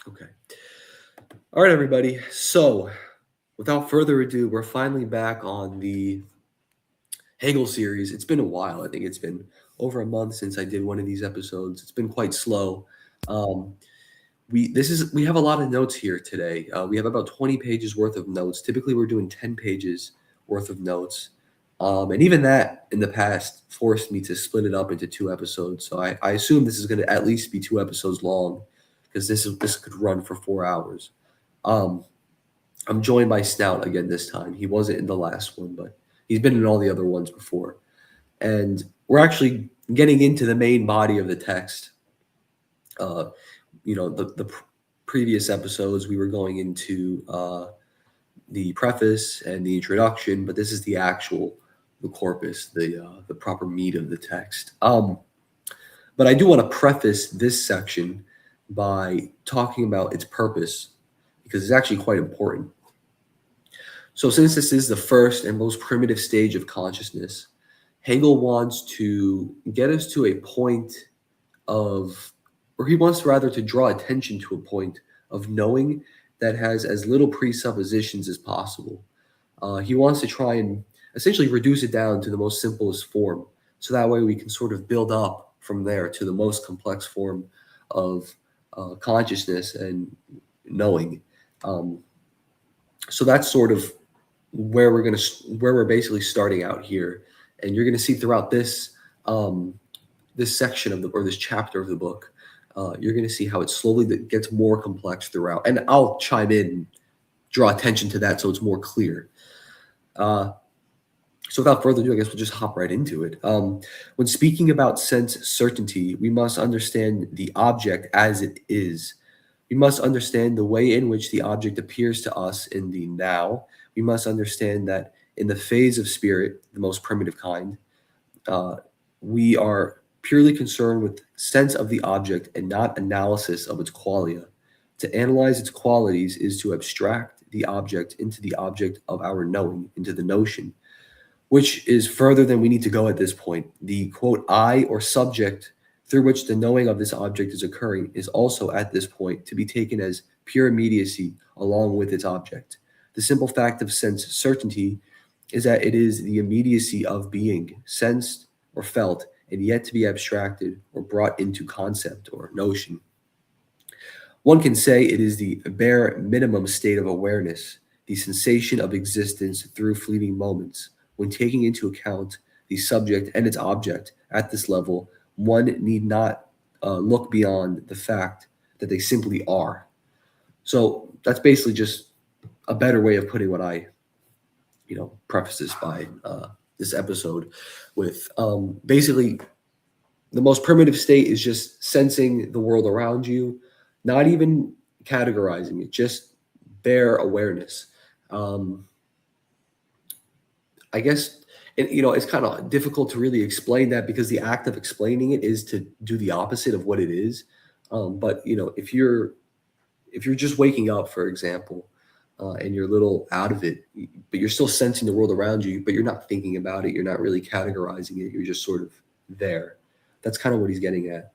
Okay. All right, everybody. So, without further ado, we're finally back on the Hegel series. It's been a while. I think it's been over a month since I did one of these episodes. It's been quite slow. Um, we have a lot of notes here today. We have about 20 pages worth of notes. Typically, we're doing 10 pages worth of notes. And even that in the past forced me to split it up into two episodes. So I assume this is going to at least be two episodes long because this could run for 4 hours. Um, I'm joined by Snout again this time. He wasn't in the last one, but he's been in all the other ones before. And we're actually getting into the main body of the text. Uh, the previous episodes we were going into the preface and the introduction, but this is the corpus, the proper meat of the text. But I do want to preface this section by talking about its purpose because it's actually quite important. So, since this is the first and most primitive stage of consciousness, Hegel wants to get us to a point of, or he wants rather to draw attention to a point of knowing that has as little presuppositions as possible. He wants to try and essentially reduce it down to the most simplest form. So that way we can sort of build up from there to the most complex form of consciousness and knowing. Um, so that's sort of where we're basically starting out here, and you're gonna see throughout this section of the or this chapter of the book, you're gonna see how it slowly gets more complex throughout, and I'll chime in and draw attention to that so it's more clear. Uh, so without further ado, I guess we'll just hop right into it. When speaking about sense certainty, we must understand the object as it is. We must understand the way in which the object appears to us in the now. We must understand that in the phase of spirit, the most primitive kind, uh, we are purely concerned with sense of the object and not analysis of its qualia. To analyze its qualities is to abstract the object into the object of our knowing, into the notion, which is further than we need to go at this point. The quote, I or subject through which the knowing of this object is occurring is also at this point to be taken as pure immediacy along with its object. The simple fact of sense certainty is that it is the immediacy of being, sensed or felt, and yet to be abstracted or brought into concept or notion. One can say it is the bare minimum state of awareness, the sensation of existence through fleeting moments. When taking into account the subject and its object at this level, one need not look beyond the fact that they simply are. So that's basically just a better way of putting what I, preface this by this episode with. Basically, the most primitive state is just sensing the world around you, not even categorizing it, just bare awareness. Um, I guess it's kind of difficult to really explain that because the act of explaining it is to do the opposite of what it is. But if you're just waking up, for example, and you're a little out of it, but you're still sensing the world around you, but you're not thinking about it, you're not really categorizing it, you're just sort of there. That's kind of what he's getting at.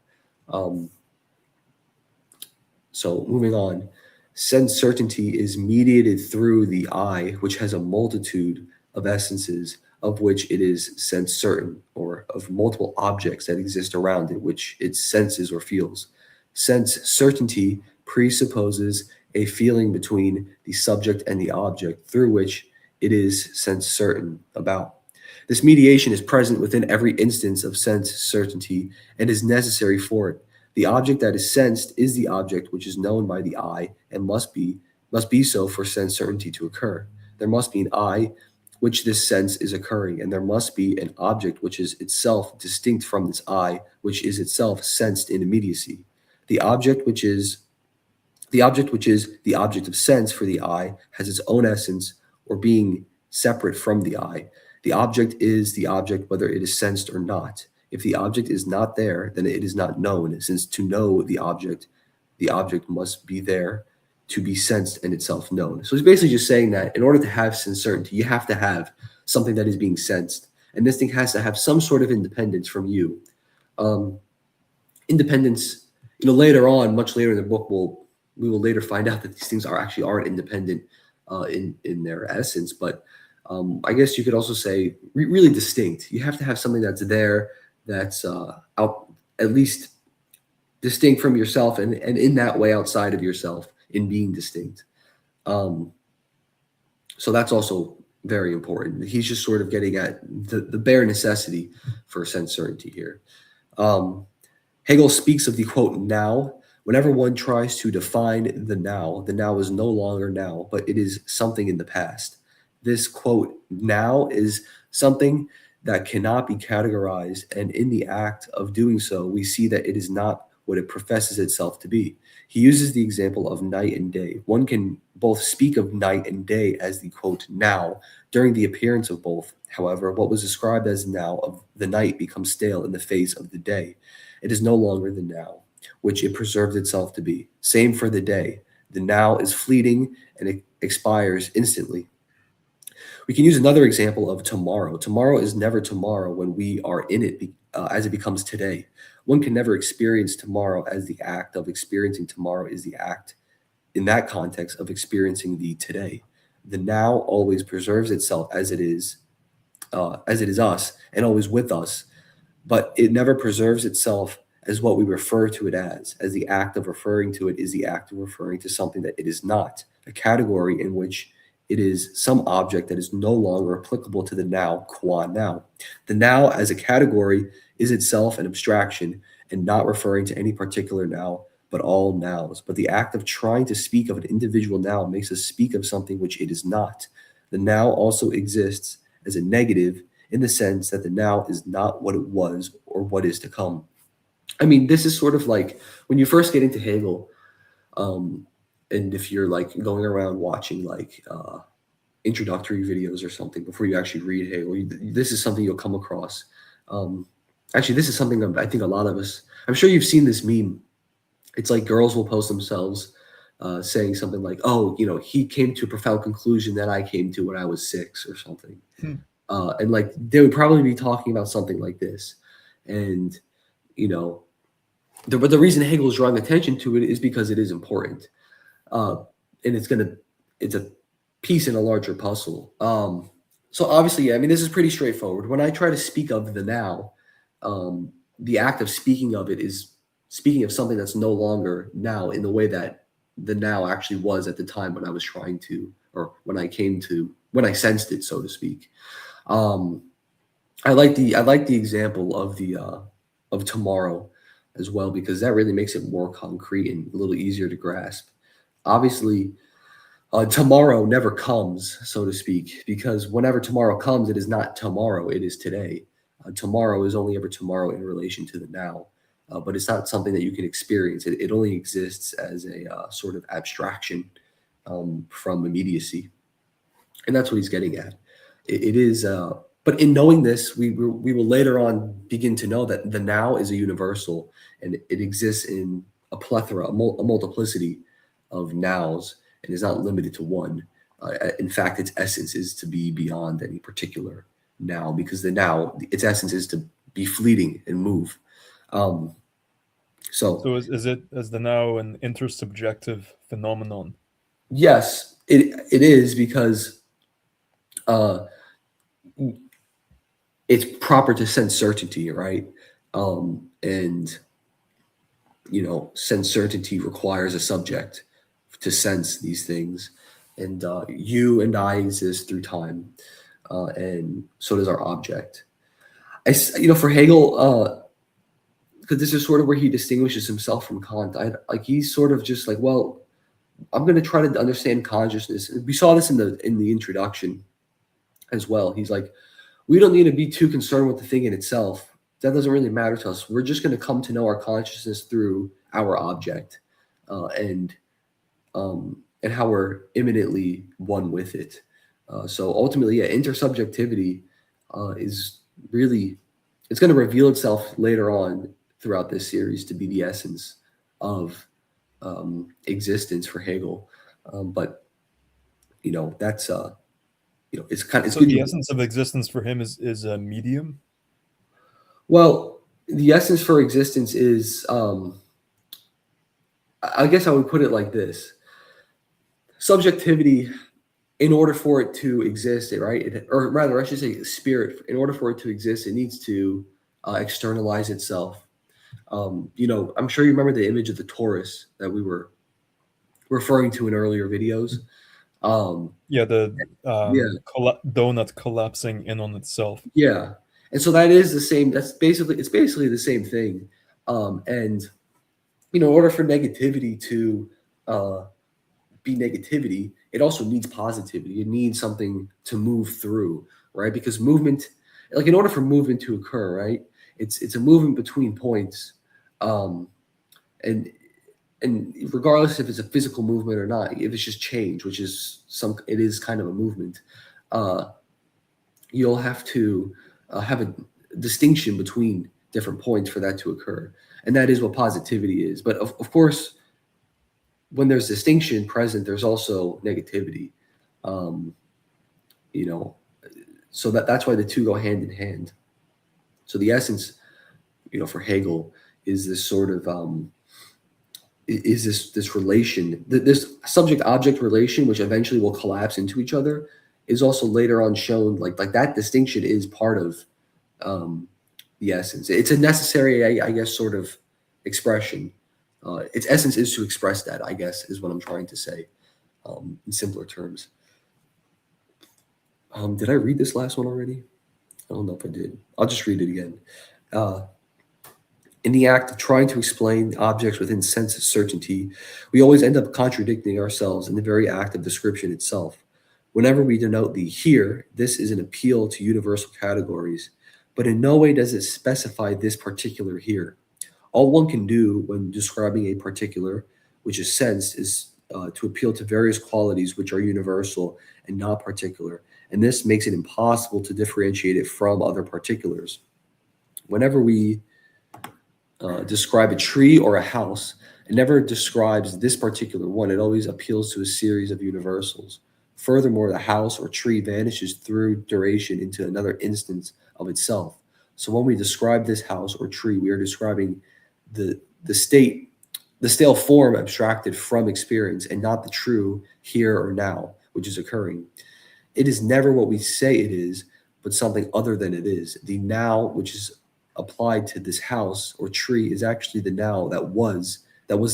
Um, so moving on, sense certainty is mediated through the I, which has a multitude of essences of which it is sense certain, or of multiple objects that exist around it, which it senses or feels. Sense certainty presupposes a feeling between the subject and the object through which it is sense certain about. This mediation is present within every instance of sense certainty and is necessary for it. The object that is sensed is the object which is known by the I and must be so for sense certainty to occur. There must be an I which this sense is occurring, and there must be an object which is itself distinct from this I, which is itself sensed in immediacy. The object which is the object of sense for the I has its own essence or being separate from the I. The object is the object whether it is sensed or not. If the object is not there, then it is not known, since to know the object must be there to be sensed and itself known. So he's basically just saying that in order to have sense certainty, you have to have something that is being sensed. And this thing has to have some sort of independence from you. Independence, later on, much later in the book, we will later find out that these things aren't independent in their essence. But I guess you could also say really distinct. You have to have something that's there, that's out, at least distinct from yourself, and in that way outside of yourself in being distinct. Um, so that's also very important. He's just sort of getting at the bare necessity for sense certainty here. Um, Hegel speaks of the quote now. Whenever one tries to define the now is no longer now, but it is something in the past. This quote now is something that cannot be categorized, and in the act of doing so, we see that it is not what it professes itself to be. He uses the example of night and day. One can both speak of night and day as the quote now during the appearance of both. However, what was described as now of the night becomes stale in the face of the day. It is no longer the now, which it preserves itself to be. Same for the day. The now is fleeting and it expires instantly. We can use another example of tomorrow. Tomorrow is never tomorrow when we are in it as it becomes today. One can never experience tomorrow as the act of experiencing tomorrow is the act in that context of experiencing the today. The now always preserves itself as it is us and always with us, but it never preserves itself as what we refer to it as the act of referring to it is the act of referring to something that it is not, a category in which it is some object that is no longer applicable to the now qua now. The now as a category is itself an abstraction and not referring to any particular now, but all nows. But the act of trying to speak of an individual now makes us speak of something which it is not. The now also exists as a negative in the sense that the now is not what it was or what is to come. I mean, this is sort of like when you first get into Hegel, um, and if you're like going around watching like introductory videos or something before you actually read Hegel, this is something you'll come across. Um, Actually, this is something I think a lot of us, I'm sure you've seen this meme. It's like girls will post themselves saying something like, oh, he came to a profound conclusion that I came to when I was 6 or something. Hmm. And like they would probably be talking about something like this. And, you know, but the reason Hegel is drawing attention to it is because it is important. Uh, and it's a piece in a larger puzzle. So obviously, yeah, I mean, this is pretty straightforward. When I try to speak of the now, um, the act of speaking of it is speaking of something that's no longer now in the way that the now actually was at the time when I was trying to, or when I sensed it, so to speak. Um, I like the example of tomorrow as well because that really makes it more concrete and a little easier to grasp. Obviously, tomorrow never comes, so to speak, because whenever tomorrow comes, it is not tomorrow, it is today. Tomorrow is only ever tomorrow in relation to the now, but it's not something that you can experience. It only exists as a sort of abstraction from immediacy, and that's what he's getting at. It is, but in knowing this, we will later on begin to know that the now is a universal, and it exists in a plethora, a multiplicity of nows, and is not limited to one. In fact, its essence is to be beyond any particular now, because the now, its essence is to be fleeting and move. Um, so So is the now an intersubjective phenomenon? yes, it is because uh, it's proper to sense certainty, right? And sense certainty requires a subject to sense these things, and you and I exist through time, and so does our object. For Hegel, because this is sort of where he distinguishes himself from Kant. He's sort of just like, well, I'm going to try to understand consciousness. We saw this in the introduction as well. He's like, we don't need to be too concerned with the thing in itself. That doesn't really matter to us. We're just going to come to know our consciousness through our object, and how we're imminently one with it. So ultimately, yeah, intersubjectivity is really, it's going to reveal itself later on throughout this series to be the essence of existence for Hegel. But that's it's So good. the essence of existence for him is a medium. Well, the essence for existence is I guess I would put it like this: subjectivity, in order for it to exist, right? Or rather, I should say, spirit. In order for it to exist, it needs to externalize itself. I'm sure you remember the image of the torus that we were referring to in earlier videos. Um, Yeah, the yeah, donut collapsing in on itself. yeah, and so that is the same. It's basically the same thing. And in order for negativity to uh, be negativity, it also needs positivity. It needs something to move through, right? Because movement, like in order for movement to occur, right, it's a movement between points, um, and and regardless if it's a physical movement or not, if it's just change, which is it is kind of a movement. Uh, you'll have to have a distinction between different points for that to occur, and that is what positivity is. But of course, when there's distinction present, there's also negativity. Um, you know, so that's why the two go hand in hand. So the essence, for Hegel, is this sort of is this relation, this subject object relation, which eventually will collapse into each other, is also later on shown like that distinction is part of um, the essence. It's a necessary, I guess, sort of expression. Its essence is to express that, I guess, is what I'm trying to say in simpler terms. Did I read this last one already? I don't know if I did. I'll just read it again. Uh, in the act of trying to explain objects within sense certainty, we always end up contradicting ourselves in the very act of description itself. Whenever we denote the here, this is an appeal to universal categories, but in no way does it specify this particular here. All one can do when describing a particular, which is sensed, is to appeal to various qualities which are universal and not particular, and this makes it impossible to differentiate it from other particulars. Whenever we describe a tree or a house, it never describes this particular one. It always appeals to a series of universals. Furthermore, the house or tree vanishes through duration into another instance of itself. So when we describe this house or tree, we are describing the state, the stale form abstracted from experience, and not the true here or now, which is occurring. It is never what we say it is, but something other than it is. The now, which is applied to this house or tree, is actually the now that was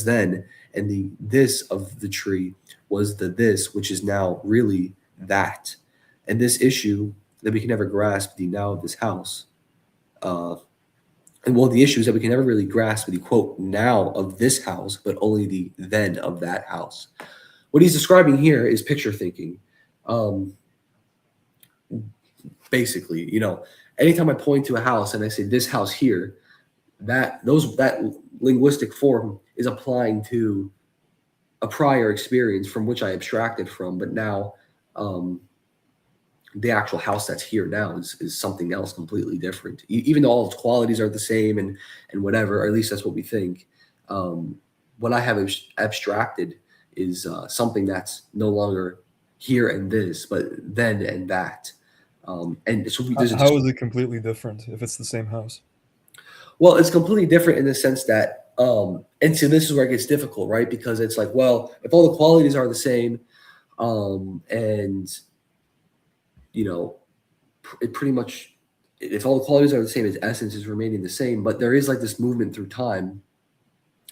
then, and the this of the tree was the this, which is now really that. And this issue that we can never grasp the now of this house. Uh, and well, the issue is that we can never really grasp the quote now of this house, but only the then of that house. What he's describing here is picture thinking. Um, Basically, anytime I point to a house and I say this house here, that linguistic form is applying to a prior experience from which I abstracted from, but now um, the actual house that's here now is something else completely different. Even though all its qualities are the same and whatever, or at least that's what we think. Um, what I have abstracted is something that's no longer here and this, but then and that. And so there's a How is it completely different if it's the same house? Well, it's completely different in the sense that, and so this is where it gets difficult, right? Because it's like, well, if all the qualities are the same, and it pretty much, if all the qualities are the same, its essence is remaining the same. But there is like this movement through time.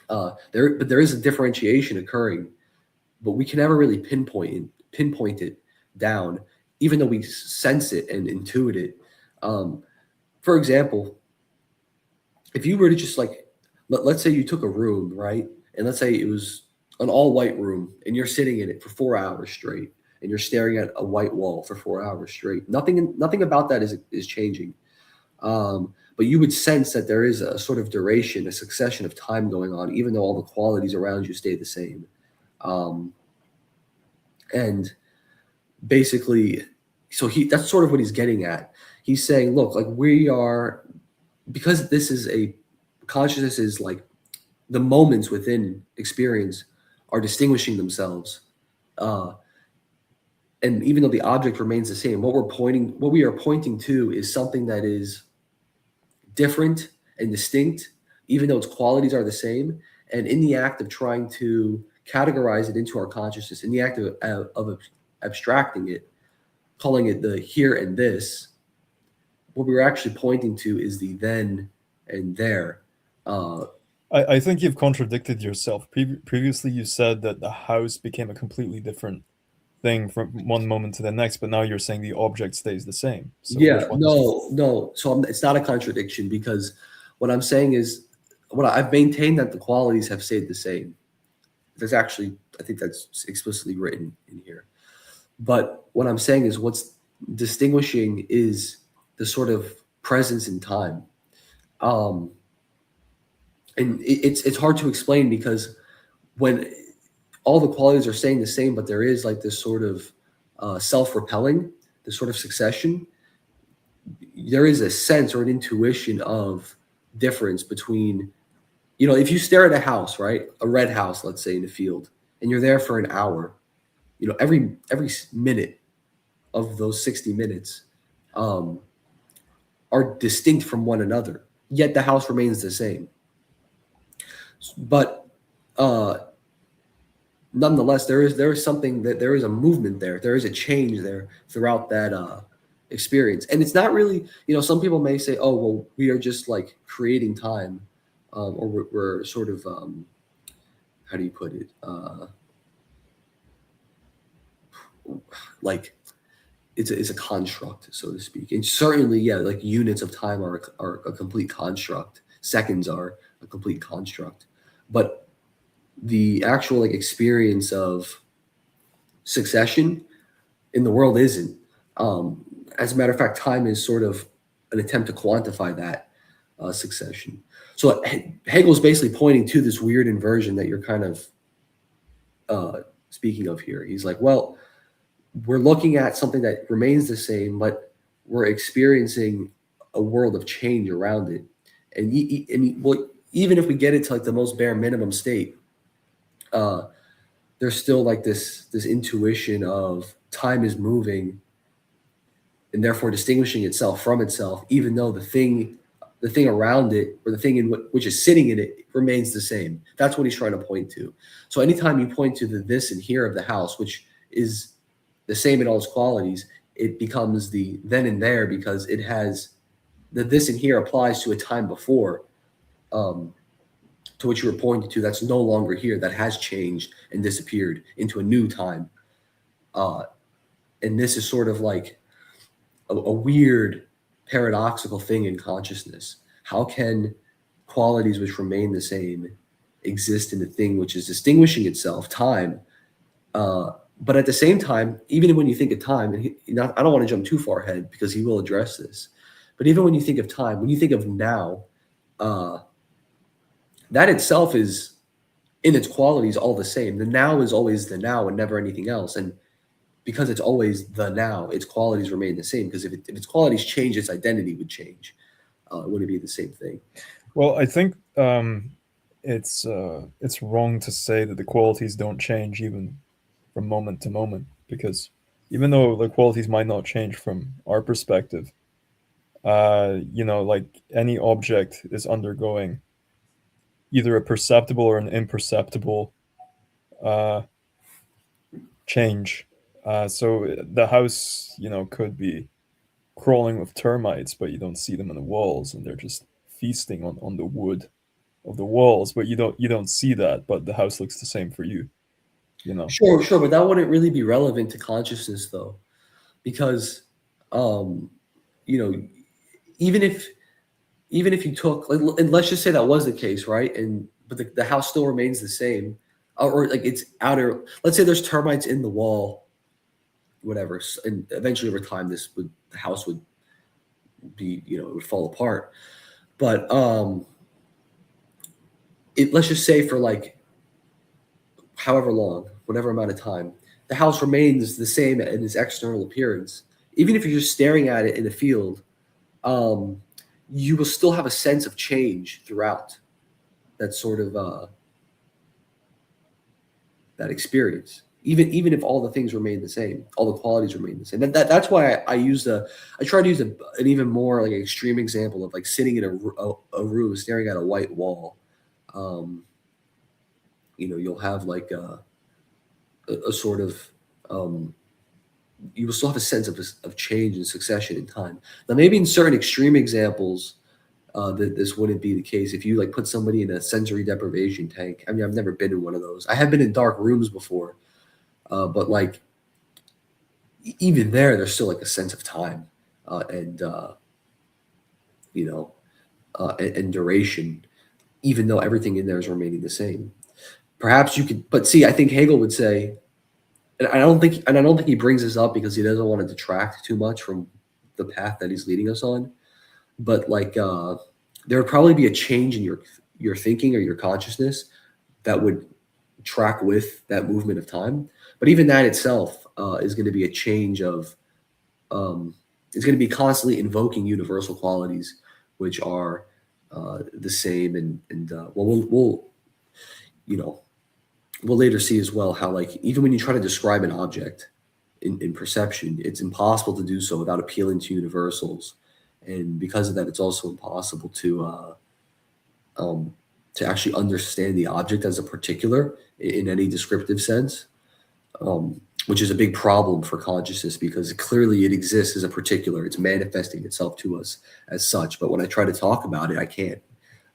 But there is a differentiation occurring, but we can never really pinpoint it down, even though we sense it and intuit it. For example, if you were to just like let's say you took a room, right, and let's say it was an all white room and you're sitting in it for 4 hours straight and you're staring at a white wall for 4 hours straight, nothing about that is changing. But you would sense that there is a sort of duration, a succession of time going on, even though all the qualities around you stay the same. um, and basically, so that's sort of what he's getting at. He's saying, look, like we are, because this is a consciousness, is like the moments within experience are distinguishing themselves. Uh, and even though the object remains the same, what we are pointing to is something that is different and distinct, even though its qualities are the same. And in the act of trying to categorize it into our consciousness, in the act of abstracting it, calling it the here and this, what we were actually pointing to is the then and there. Uh, I think you've contradicted yourself. Previously, you said that the house became a completely different thing from one moment to the next, but now you're saying the object stays the same. So yeah, which one is? no, no. So it's not a contradiction because what I'm saying is, I've maintained that the qualities have stayed the same. There's actually, I think that's explicitly written in here. But what I'm saying is what's distinguishing is the sort of presence in time. Um, and it's hard to explain because when all the qualities are staying the same, but there is like this sort of self-repelling, this sort of succession, there is a sense or an intuition of difference between, if you stare at a house, right? A red house, let's say in a field, and you're there for an hour, every minute of those 60 minutes um, are distinct from one another, yet the house remains the same. But uh, nonetheless, there is something that there is a movement there. There is a change there throughout that experience, and it's not really. Some people may say, "Oh, well, we are just like creating time, or we're sort of how do you put it? Like it's a construct, so to speak. And certainly, yeah, like units of time are a complete construct. Seconds are a complete construct, but the actual like experience of succession in the world isn't. Um, as a matter of fact, time is sort of an attempt to quantify that succession. So Hegel's basically pointing to this weird inversion that you're kind of speaking of here. He's like, well, we're looking at something that remains the same, but we're experiencing a world of change around it. Well, even if we get it to like the most bare minimum state, uh, there's still like this intuition of time is moving and therefore distinguishing itself from itself, even though the thing around it or the thing which is sitting in it remains the same. That's what he's trying to point to. So anytime you point to the this and here of the house, which is the same in all its qualities, it becomes the then and there because it has the this and here applies to a time before, um, to which you were pointing to, that's no longer here, that has changed and disappeared into a new time. Uh, and this is sort of like a weird paradoxical thing in consciousness. How can qualities which remain the same exist in a thing which is distinguishing itself, time? But at the same time, even when you think of time, and I don't want to jump too far ahead because he will address this, but even when you think of time, when you think of now, uh, that itself is in its qualities all the same. The now is always the now and never anything else. And because it's always the now, its qualities remain the same. Because if its qualities change, its identity would change. It wouldn't be the same thing. Well, I think it's wrong to say that the qualities don't change even from moment to moment, because even though the qualities might not change from our perspective, like any object is undergoing either a perceptible or an imperceptible uh, change. So the house, could be crawling with termites, but you don't see them on the walls, and they're just feasting on the wood of the walls. But you don't see that, but the house looks the same for you. Sure, sure, but that wouldn't really be relevant to consciousness, though, because, um, you know, even if you took, like, and let's just say that was the case, right? And but the house still remains the same, or like its outer. Let's say there's termites in the wall, whatever, and eventually over time, the house would be, it would fall apart. But let's just say for like however long, whatever amount of time, the house remains the same in its external appearance. Even if you're just staring at it in a field, um, you will still have a sense of change throughout that sort of that experience. Even if all the things remain the same, all the qualities remain the same. That's why I try to use an even more like extreme example of like sitting in a room staring at a white wall. Um, you'll have like a sort of um, you will still have a sense of change and succession in time. Now, maybe in certain extreme examples, that this wouldn't be the case. If you like put somebody in a sensory deprivation tank, I mean, I've never been in one of those. I have been in dark rooms before, but like even there's still like a sense of time, and you know, and duration, even though everything in there is remaining the same. Perhaps you could, but see, I think Hegel would say, and I don't think he brings this up because he doesn't want to detract too much from the path that he's leading us on. But like, there would probably be a change in your thinking or your consciousness that would track with that movement of time. But even that itself is going to be a change of, um, it's going to be constantly invoking universal qualities, which are the same. And well, you know, we'll later see as well how like even when you try to describe an object in perception, it's impossible to do so without appealing to universals, and because of that, it's also impossible um, to actually understand the object as a particular in any descriptive sense, um, which is a big problem for consciousness because clearly it exists as a particular. It's manifesting itself to us as such. But when I try to talk about it, I can't.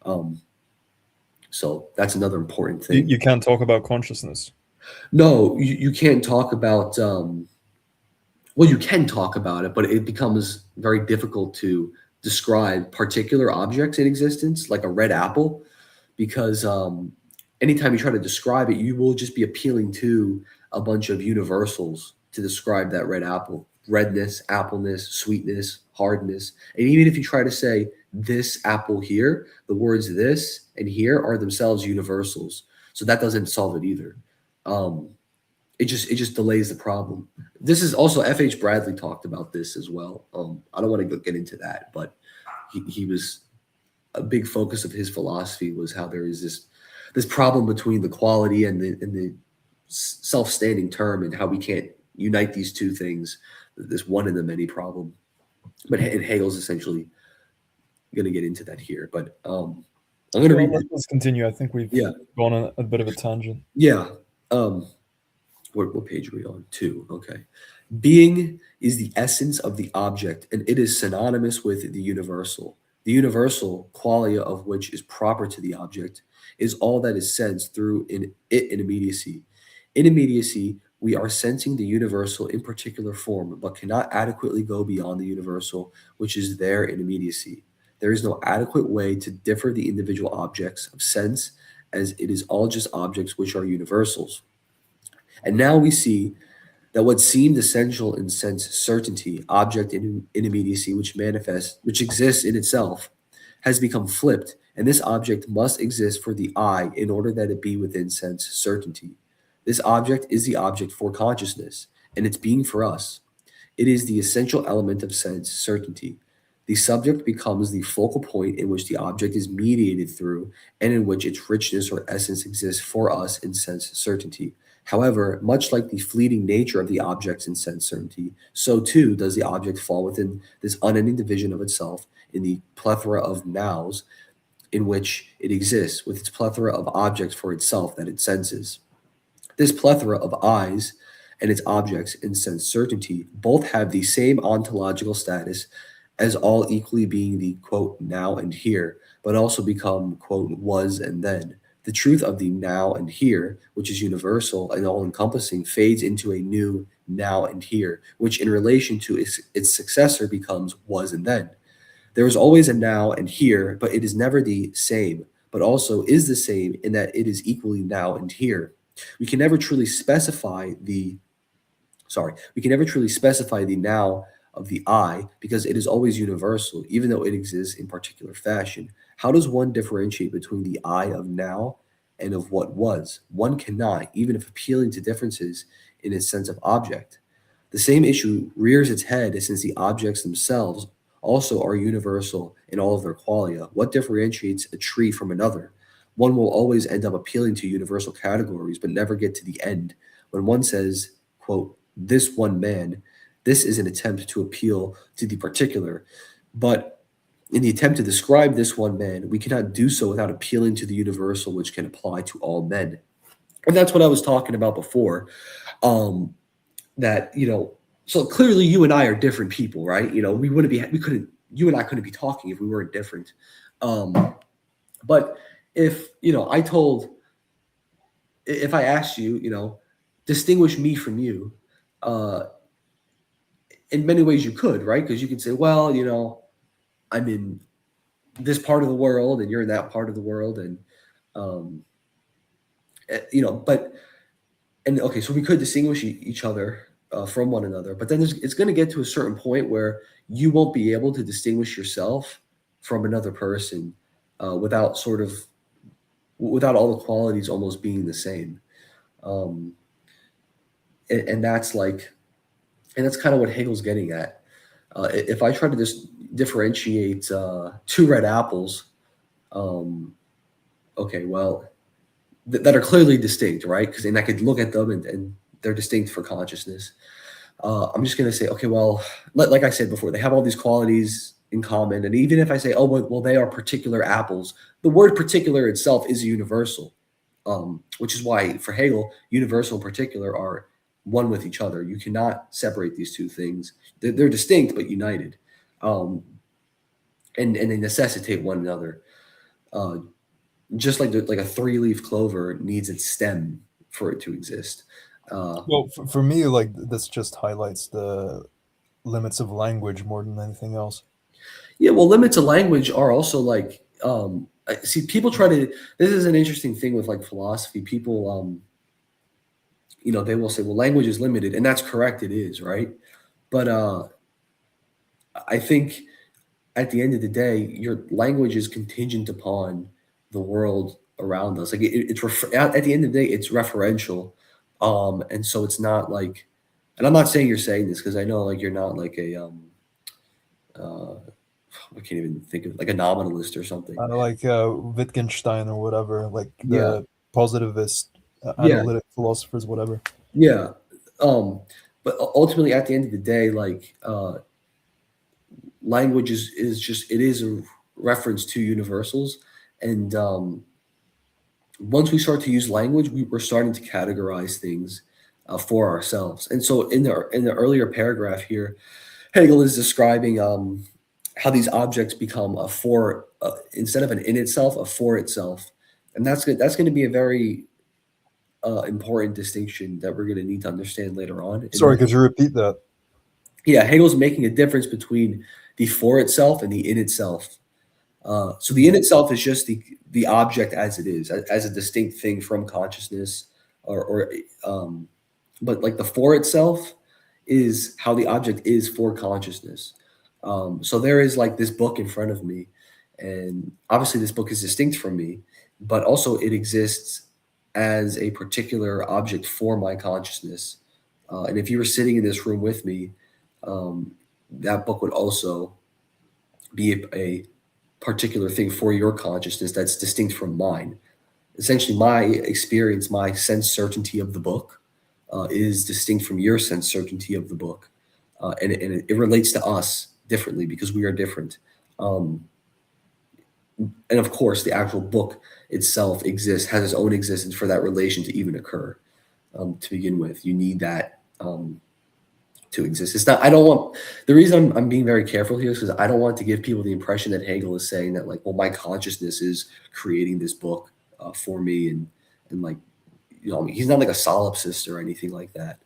Um, so that's another important You, thing. you can't talk about consciousness. No, you can't talk about. Well, you can talk about it, but it becomes very difficult to describe particular objects in existence, like a red apple, because anytime you try to describe it, you will just be appealing to a bunch of universals to describe that red apple: redness, appleness, sweetness, hardness. And even if you try to say this apple here, the words this and here are themselves universals. So that doesn't solve it either. Um, it just delays the problem. This is also F.H. Bradley talked about this as well. I don't want to get into that, but he was a big focus of his philosophy was how there is this problem between the quality and the self-standing term, and how we can't unite these two things. This one in the many problem. But and Hegel's essentially going to get into that here. But I'm going to Well, read. let's continue. I think we've Yeah, gone on a bit of a tangent. yeah. Um, what page are we on? Two. Okay. Being is the essence of the object, and it is synonymous with the universal. The universal, qualia of which is proper to the object, is all that is sensed through in it in immediacy. In immediacy, we are sensing the universal in particular form, but cannot adequately go beyond the universal, which is there in immediacy. There is no adequate way to differ the individual objects of sense, as it is all just objects which are universals. And now we see that what seemed essential in sense certainty, object in immediacy, which exists in itself, has become flipped, and this object must exist for the I in order that it be within sense certainty. This object is the object for consciousness, and its being for us. It is the essential element of sense certainty. The subject becomes the focal point in which the object is mediated through, and in which its richness or essence exists for us in sense certainty. However, much like the fleeting nature of the objects in sense certainty, so too does the object fall within this unending division of itself in the plethora of nows in which it exists, with its plethora of objects for itself that it senses. This plethora of eyes and its objects in sense certainty both have the same ontological status as all equally being the quote now and here, but also become quote was and then. The truth of the now and here, which is universal and all encompassing, fades into a new now and here, which in relation to its successor becomes was and then. There is always a now and here, but it is never the same, but also is the same in that it is equally now and here. We can never truly specify the we can never truly specify the now of the I because it is always universal, even though it exists in particular fashion. How does one differentiate between the I of now and of what was? One cannot, even if appealing to differences in its sense of object. The same issue rears its head since the objects themselves also are universal in all of their qualia. What differentiates a tree from another? One will always end up appealing to universal categories, but never get to the end. When one says, quote, this one man, this is an attempt to appeal to the particular. But in the attempt to describe this one man, we cannot do so without appealing to the universal which can apply to all men. And that's what I was talking about before. Um, that so clearly you and I are different people, right? We couldn't, you and I couldn't be talking if we weren't different. But if I told, if I asked you, distinguish me from you, uh, in many ways you could, right? Because you could say, well, I'm in this part of the world and you're in that part of the world, and um, but and okay, so we could distinguish each other from one another, but then it's going to get to a certain point where you won't be able to distinguish yourself from another person without without all the qualities almost being the same. Um, and that's like, and that's kind of what Hegel's getting at. If I try to just differentiate two red apples, um, okay, well, that are clearly distinct, right? Because then I could look at them and they're distinct for consciousness. I'm just going to say, okay, well, like I said before, they have all these qualities in common. And even if I say, oh, well, they are particular apples, the word particular itself is universal, which is why for Hegel, universal and particular are one with each other. You cannot separate these two things. They're distinct but united, um, and they necessitate one another. Uh, just like a three-leaf clover needs its stem for it to exist. Uh, Well, for me, like this just highlights the limits of language more than anything else. Yeah, well, limits of language are also like see people try to. This is an interesting thing with like philosophy. People, they will say, well, language is limited, and that's correct. It is, right? But I think at the end of the day, your language is contingent upon the world around us. Like at the end of the day, it's referential, and so it's not like. And I'm not saying you're saying this because I know like you're not like a uh, I can't even think of like a nominalist or something. Like Wittgenstein or whatever, like Yeah, the positivist yeah, analytic philosophers, whatever. yeah. Um, but ultimately, at the end of the day, like language is just it is a reference to universals, and once we start to use language, we're starting to categorize things for ourselves. And so, in the earlier paragraph here, Hegel is describing how these objects become a for instead of an in itself, a for itself, and that's good. That's going to be a very important distinction that we're going to need to understand later on. And Sorry, that, could you repeat that? yeah, Hegel's making a difference between the for itself and the in itself. So the in itself is just the object as it is, as a distinct thing from consciousness, or but like the for itself is how the object is for consciousness. So there is like this book in front of me, and obviously this book is distinct from me, but also it exists as a particular object for my consciousness. And if you were sitting in this room with me, um, that book would also be a particular thing for your consciousness that's distinct from mine. Essentially, my experience, my sense certainty of the book, is distinct from your sense certainty of the book, and it relates to us differently because we are different. Um, and of course, the actual book itself exists, has its own existence for that relation to even occur. To begin with, you need that. To exist. It's not. I don't want. The reason I'm being very careful here is because I don't want to give people the impression that Hegel is saying that like, well, my consciousness is creating this book for me, and like, he's not like a solipsist or anything like that.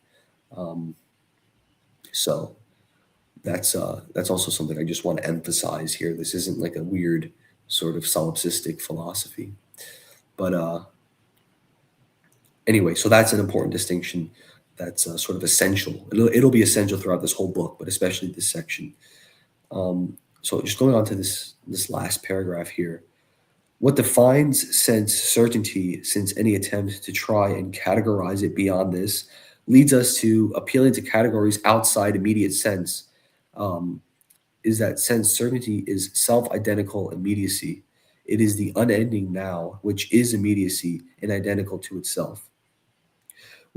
Um, so that's also something I just want to emphasize here. This isn't like a weird sort of solipsistic philosophy, but anyway, so that's an important distinction. That's sort of essential. It'll be essential throughout this whole book, but especially this section. So just going on to this last paragraph here. What defines sense certainty, since any attempt to try and categorize it beyond this leads us to appealing to categories outside immediate sense, um, is that sense certainty is self-identical immediacy. It is the unending now, which is immediacy and identical to itself.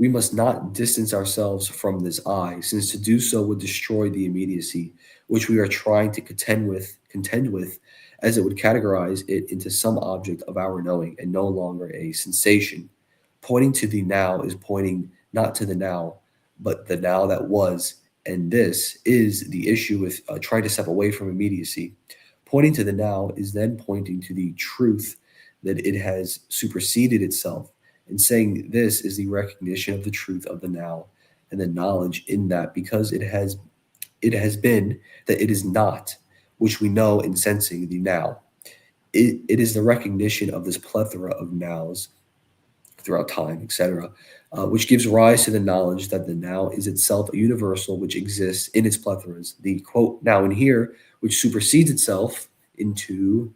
We must not distance ourselves from this I, since to do so would destroy the immediacy which we are trying to contend with, as it would categorize it into some object of our knowing and no longer a sensation. Pointing to the now is pointing not to the now, but the now that was. And this is the issue with trying to step away from immediacy. Pointing to the now is then pointing to the truth that it has superseded itself. And saying this is the recognition of the truth of the now and the knowledge in that, because it has been that it is not, which we know in sensing the now. It is the recognition of this plethora of nows throughout time, etc., which gives rise to the knowledge that the now is itself a universal which exists in its plethoras. The quote now and here, which supersedes itself into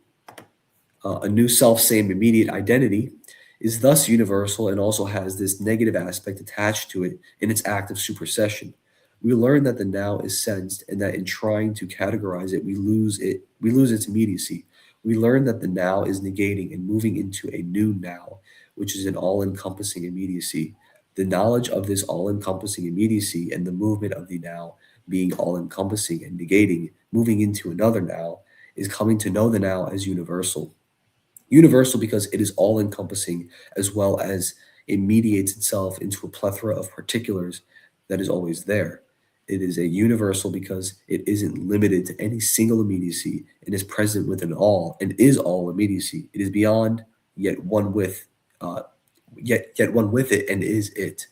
a new self same immediate identity, is thus universal and also has this negative aspect attached to it in its act of supersession. We learn that the now is sensed and that in trying to categorize it, we lose its immediacy. We learn that the now is negating and moving into a new now, which is an all encompassing immediacy. The knowledge of this all encompassing immediacy and the movement of the now being all encompassing and negating, moving into another now, is coming to know the now as universal. Universal because it is all encompassing as well as it mediates itself into a plethora of particulars that is always there. It is a universal because it isn't limited to any single immediacy and is present within all and is all immediacy. It is beyond, yet one with, uh, yet one with it and is it.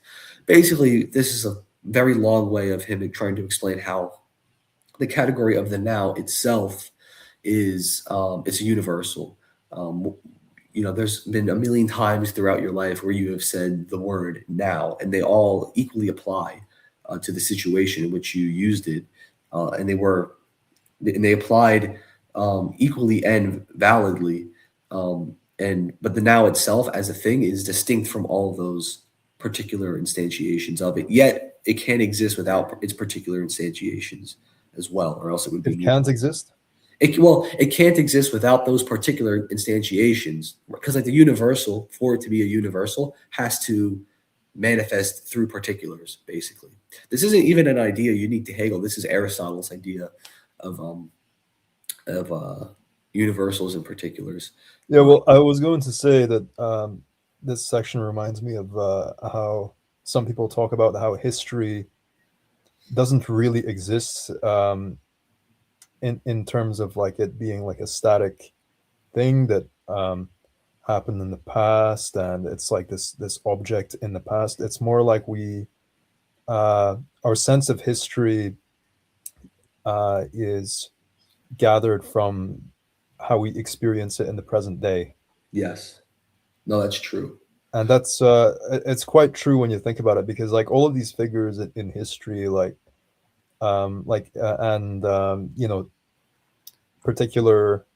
Basically, this is a very long way of him trying to explain how the category of the now itself is it's a universal. Um, there's been a million times throughout your life where you have said the word now, and they all equally apply to the situation in which you used it, and they applied equally and validly. And but the now itself as a thing is distinct from all of those particular instantiations of it. Yet it can't exist without its particular instantiations as well, or else it would be It can't exist. it can't exist without those particular instantiations, because like the universal, for it to be a universal, has to manifest through particulars. Basically, this isn't even an idea unique to Hegel. This is Aristotle's idea of universals and particulars. Yeah, well, I was going to say that this section reminds me of how some people talk about how history doesn't really exist in terms of like it being like a static thing that happened in the past, and it's like this object in the past. It's more like our sense of history is gathered from how we experience it in the present day. Yes, no, that's true. And that's it's quite true when you think about it, because like all of these figures in history, and particular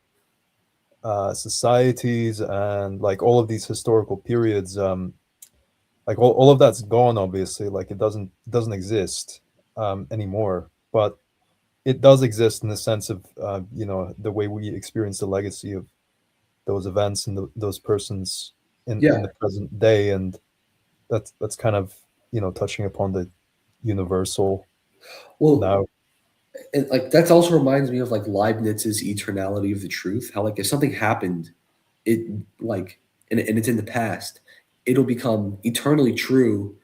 societies, and like all of these historical periods, like all of that's gone, obviously. Like it doesn't exist anymore, but it does exist in the sense of the way we experience the legacy of those events and those persons in Yeah, the present day. And that's kind of touching upon the universal well, now. and like that also reminds me of like Leibniz's eternality of the truth. How like if something happened, it like and it's in the past, it'll become eternally true,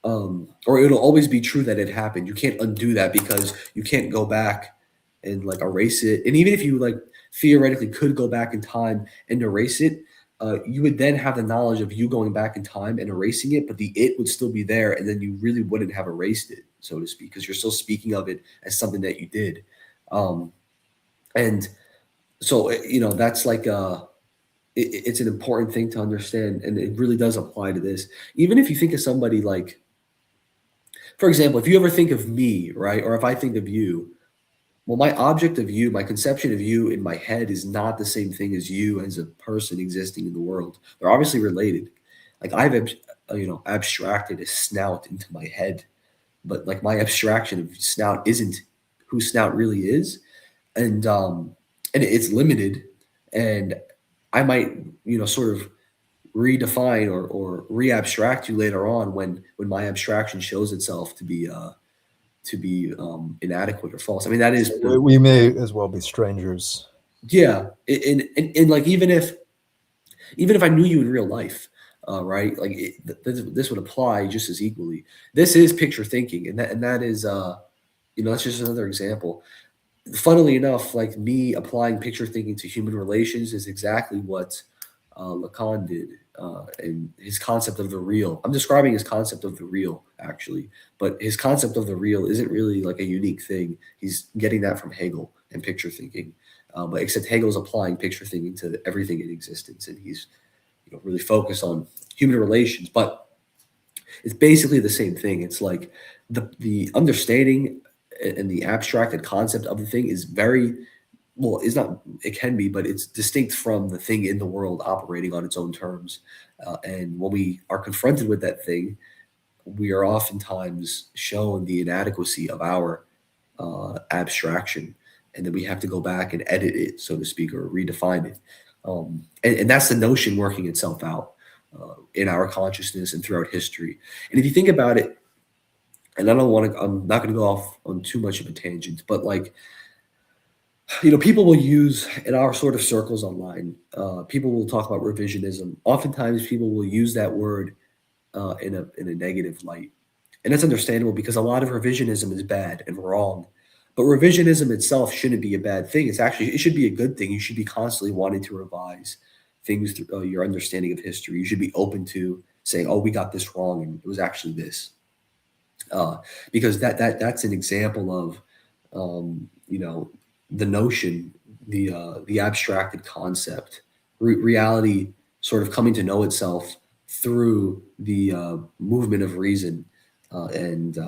or it'll always be true that it happened. You can't undo that because you can't go back and like erase it. And even if you like theoretically could go back in time and erase it, you would then have the knowledge of you going back in time and erasing it, but the it would still be there, and then you really wouldn't have erased it, so to speak, because you're still speaking of it as something that you did. Um, and so that's like it's an important thing to understand, and it really does apply to this. Even if you think of somebody like, for example, if you ever think of me, right, or if I think of you, well, my object of you, my conception of you in my head is not the same thing as you as a person existing in the world. They're obviously related. Like abstracted a snout into my head, but like my abstraction of snout isn't who snout really is, and it's limited, and I might sort of redefine or re-abstract you later on when my abstraction shows itself to be inadequate or false. I mean, that is per We may as well be strangers. yeah, and like even if I knew you in real life, right? Like this would apply just as equally. This is picture thinking, and that is that's just another example. Funnily enough, like me applying picture thinking to human relations is exactly what Lacan did, and his concept of the real. I'm describing his concept of the real, actually, but his concept of the real isn't really like a unique thing. He's getting that from Hegel and picture thinking, but except Hegel's applying picture thinking to everything in existence, and he's really focused on human relations. But it's basically the same thing. It's like the understanding and the abstracted concept of the thing is very well, it's not, it can be, but it's distinct from the thing in the world operating on its own terms. And when we are confronted with that thing, we are oftentimes shown the inadequacy of our abstraction. And then we have to go back and edit it, so to speak, or redefine it. And that's the notion working itself out in our consciousness and throughout history. And if you think about it, and I'm not going to go off on too much of a tangent, but like, people will use in our sort of circles online, people will talk about revisionism. Oftentimes, people will use that word in a negative light, and that's understandable because a lot of revisionism is bad and wrong. But revisionism itself shouldn't be a bad thing. It should be a good thing. You should be constantly wanting to revise things through your understanding of history. You should be open to saying, "Oh, we got this wrong, and it was actually this," uh, because that's an example of you know the notion, the abstracted concept, reality sort of coming to know itself through the movement of reason, and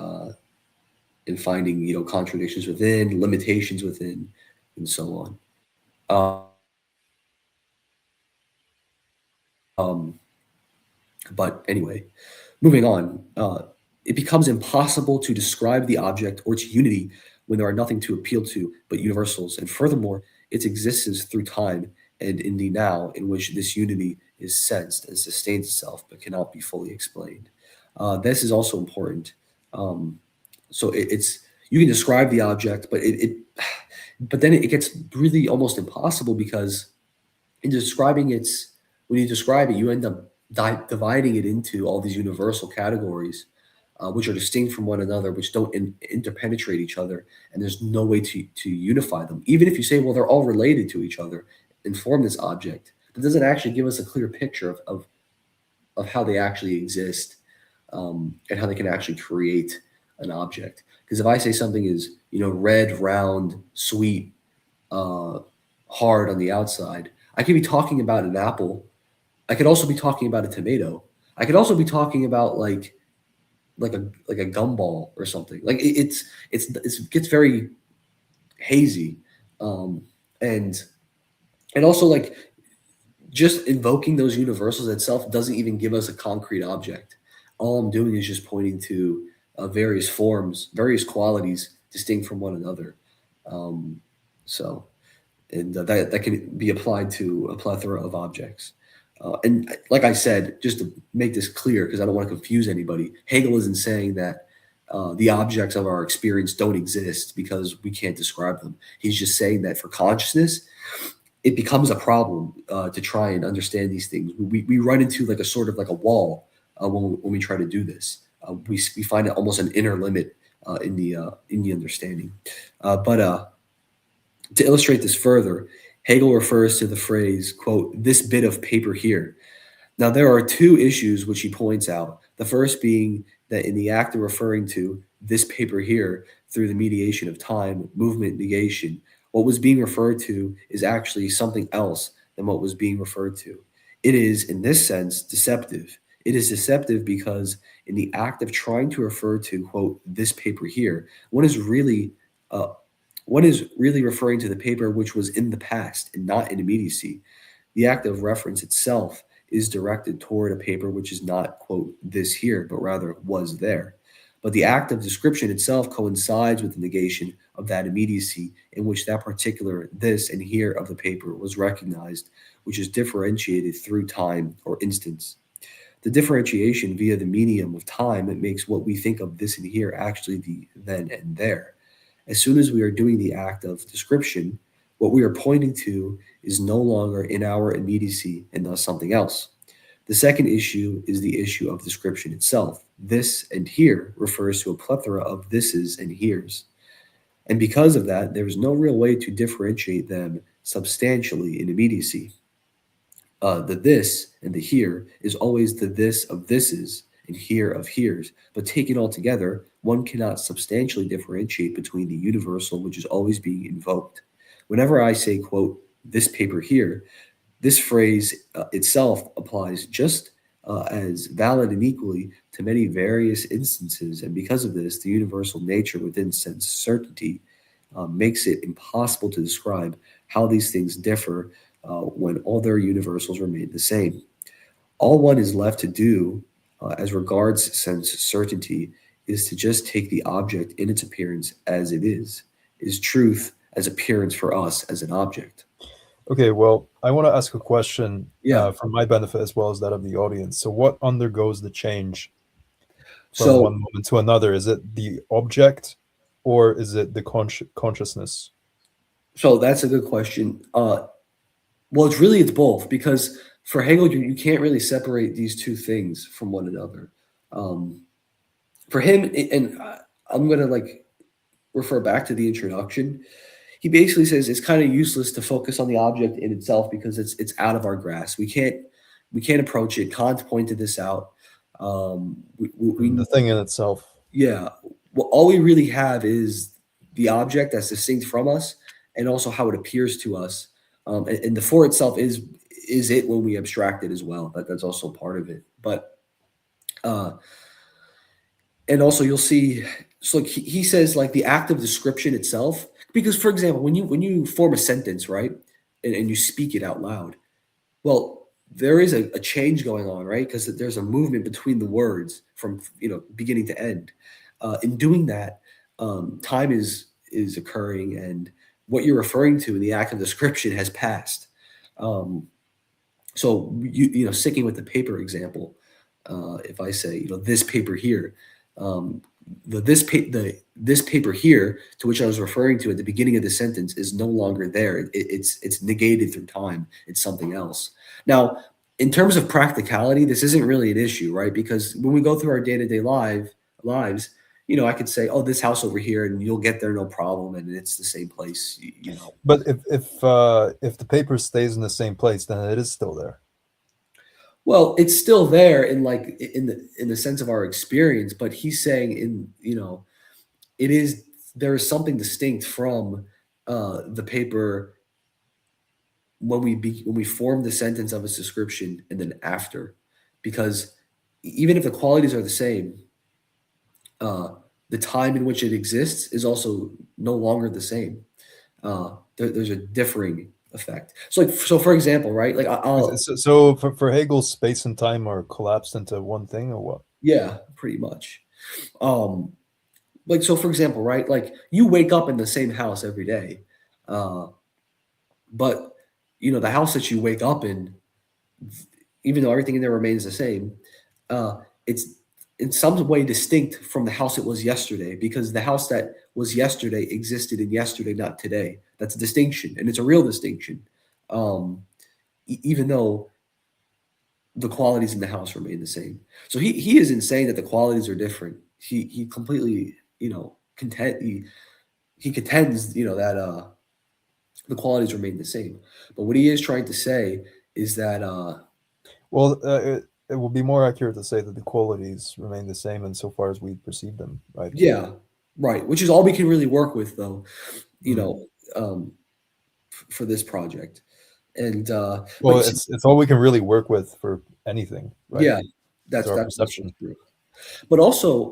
finding contradictions within, limitations within, and so on. But anyway, moving on, it becomes impossible to describe the object or its unity when there are nothing to appeal to but universals, and furthermore, its existence through time and in the now, in which this unity is sensed and sustains itself but cannot be fully explained. This is also important. Um, so it's you can describe the object, but then it gets really almost impossible because in describing its when you describe it, you end up dividing it into all these universal categories, which are distinct from one another, which don't interpenetrate each other, and there's no way to unify them. Even if you say, well, they're all related to each other and form this object, that doesn't actually give us a clear picture of how they actually exist, and how they can actually create an object. Because if I say something is, red, round, sweet, uh, hard on the outside, I could be talking about an apple. I could also be talking about a tomato. I could also be talking about like a gumball or something. Like it gets very hazy, um, and also like just invoking those universals itself doesn't even give us a concrete object. All I'm doing is just pointing to various forms, various qualities distinct from one another. Um, so, and that can be applied to a plethora of objects. And like I said, just to make this clear, because I don't want to confuse anybody, Hegel isn't saying that the objects of our experience don't exist because we can't describe them. He's just saying that for consciousness, it becomes a problem to try and understand these things. We run into like a sort of like a wall when we try to do this. We find it almost an inner limit in the understanding. But to illustrate this further, Hegel refers to the phrase, quote, "this bit of paper here." Now, there are two issues which he points out. The first being that in the act of referring to this paper here through the mediation of time, movement, negation, what was being referred to is actually something else than what was being referred to. It is, in this sense, deceptive. It is deceptive because in the act of trying to refer to, quote, "this paper here," one is really uh, referring to the paper which was in the past and not in immediacy. The act of reference itself is directed toward a paper which is not, quote, "this here," but rather was there. But the act of description itself coincides with the negation of that immediacy in which that particular this and here of the paper was recognized, which is differentiated through time or instance. The differentiation via the medium of time, it makes what we think of this and here actually the then and there. As soon as we are doing the act of description, what we are pointing to is no longer in our immediacy and thus something else. The second issue is the issue of description itself. This and here refers to a plethora of thises and heres. And because of that, there is no real way to differentiate them substantially in immediacy. The this and the here is always the this of thises and here of heres, but taken all together, one cannot substantially differentiate between the universal which is always being invoked. Whenever I say, quote, this paper here, this phrase itself applies just as valid and equally to many various instances, and because of this, the universal nature within sense certainty makes it impossible to describe how these things differ when all their universals remain the same. All one is left to do as regards sense certainty is to just take the object in its appearance as it is truth as appearance for us as an object. Okay, well, I want to ask a question Yeah. for my benefit as well as that of the audience. So, what undergoes the change from So one moment to another? Is it the object, or is it the consciousness? so that's a good question. Well, it's both because for Hegel, you can't really separate these two things from one another. Um, for him, and I'm gonna like refer back to the introduction. He basically says it's kind of useless to focus on the object in itself because it's out of our grasp. We can't approach it. Kant pointed this out. The thing in itself. Yeah. Well, all we really have is the object that's distinct from us, and also how it appears to us. And the for itself is it when we abstract it as well. That's also part of it. But uh, and also you'll see. So like he says like the act of description itself. Because for example, when you form a sentence, right, and you speak it out loud, well, there is a change going on, right? Because there's a movement between the words from beginning to end. In doing that, time is occurring, and what you're referring to in the act of description has passed. Um, so sticking with the paper example, if I say this paper here, um, the this paper here to which I was referring to at the beginning of the sentence is no longer there. It's negated through time. It's something else. Now, in terms of practicality, this isn't really an issue, right? Because when we go through our day-to-day lives, I could say, "Oh, this house over here," and you'll get there no problem, and it's the same place, you know. But if the paper stays in the same place, then it is still there. Well, it's still there in like in the sense of our experience, but he's saying it is there is something distinct from the paper when we form the sentence of its description and then after, because even if the qualities are the same, uh, the time in which it exists is also no longer the same. There's a differing effect. So for example, right? Like I'll So for Hegel, space and time are collapsed into one thing, or what? yeah, pretty much. Um, like so for example, right? Like you wake up in the same house every day, uh, but the house that you wake up in, even though everything in there remains the same, it's in some way distinct from the house it was yesterday because the house that was yesterday existed in yesterday, not today. That's a distinction, and it's a real distinction, um, even though the qualities in the house remain the same. So he isn't saying that the qualities are different. He completely he contends that the qualities remain the same. But what he is trying to say is that Well, it will be more accurate to say that the qualities remain the same insofar as we perceive them, right? yeah, right, which is all we can really work with though, you Mm. know, for this project. And Well, it's all we can really work with for anything, right? yeah, It's our that's also perception. true. But also,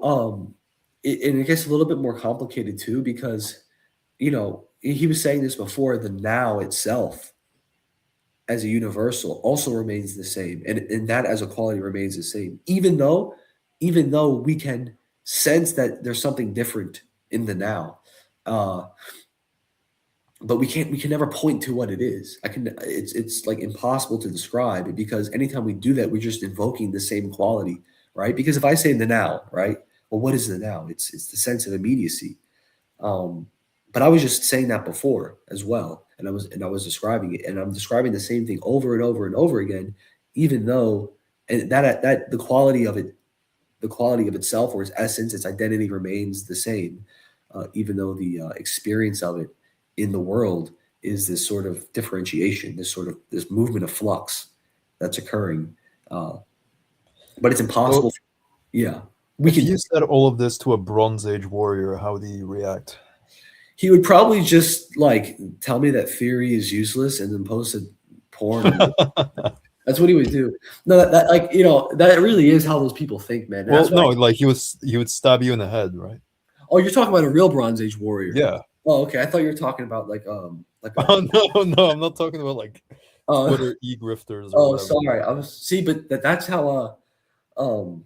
and it gets a little bit more complicated too because he was saying this before. The now itself, as a universal, also remains the same, and that as a quality remains the same, even though we can sense that there's something different in the now. Uh, but we can never point to what it is. It's like impossible to describe it because anytime we do that, we're just invoking the same quality, right? Because if I say the now, right? Well, what is the now? It's the sense of immediacy. Um, but I was just saying that before as well, and I was describing it, and I'm describing the same thing over and over and over again, even though and that the quality of itself or its essence, its identity remains the same, even though the experience of it in the world is this sort of differentiation, this movement of flux that's occurring. Uh, but it's Well, impossible. Yeah, we if can. you said all of this to a Bronze Age warrior, how do you react? He would probably just like tell me that theory is useless and then post a porn on it. That's what he would do. No, that like that really is how those people think, man. And Well, that's why. no, like he would stab you in the head, right? Oh, you're talking about a real Bronze Age warrior. Yeah. Oh, okay. I thought you were talking about like a. Oh no, no, I'm not talking about like Uh, Twitter e-grifters or oh, whatever. sorry. I was see, but that's how. Um.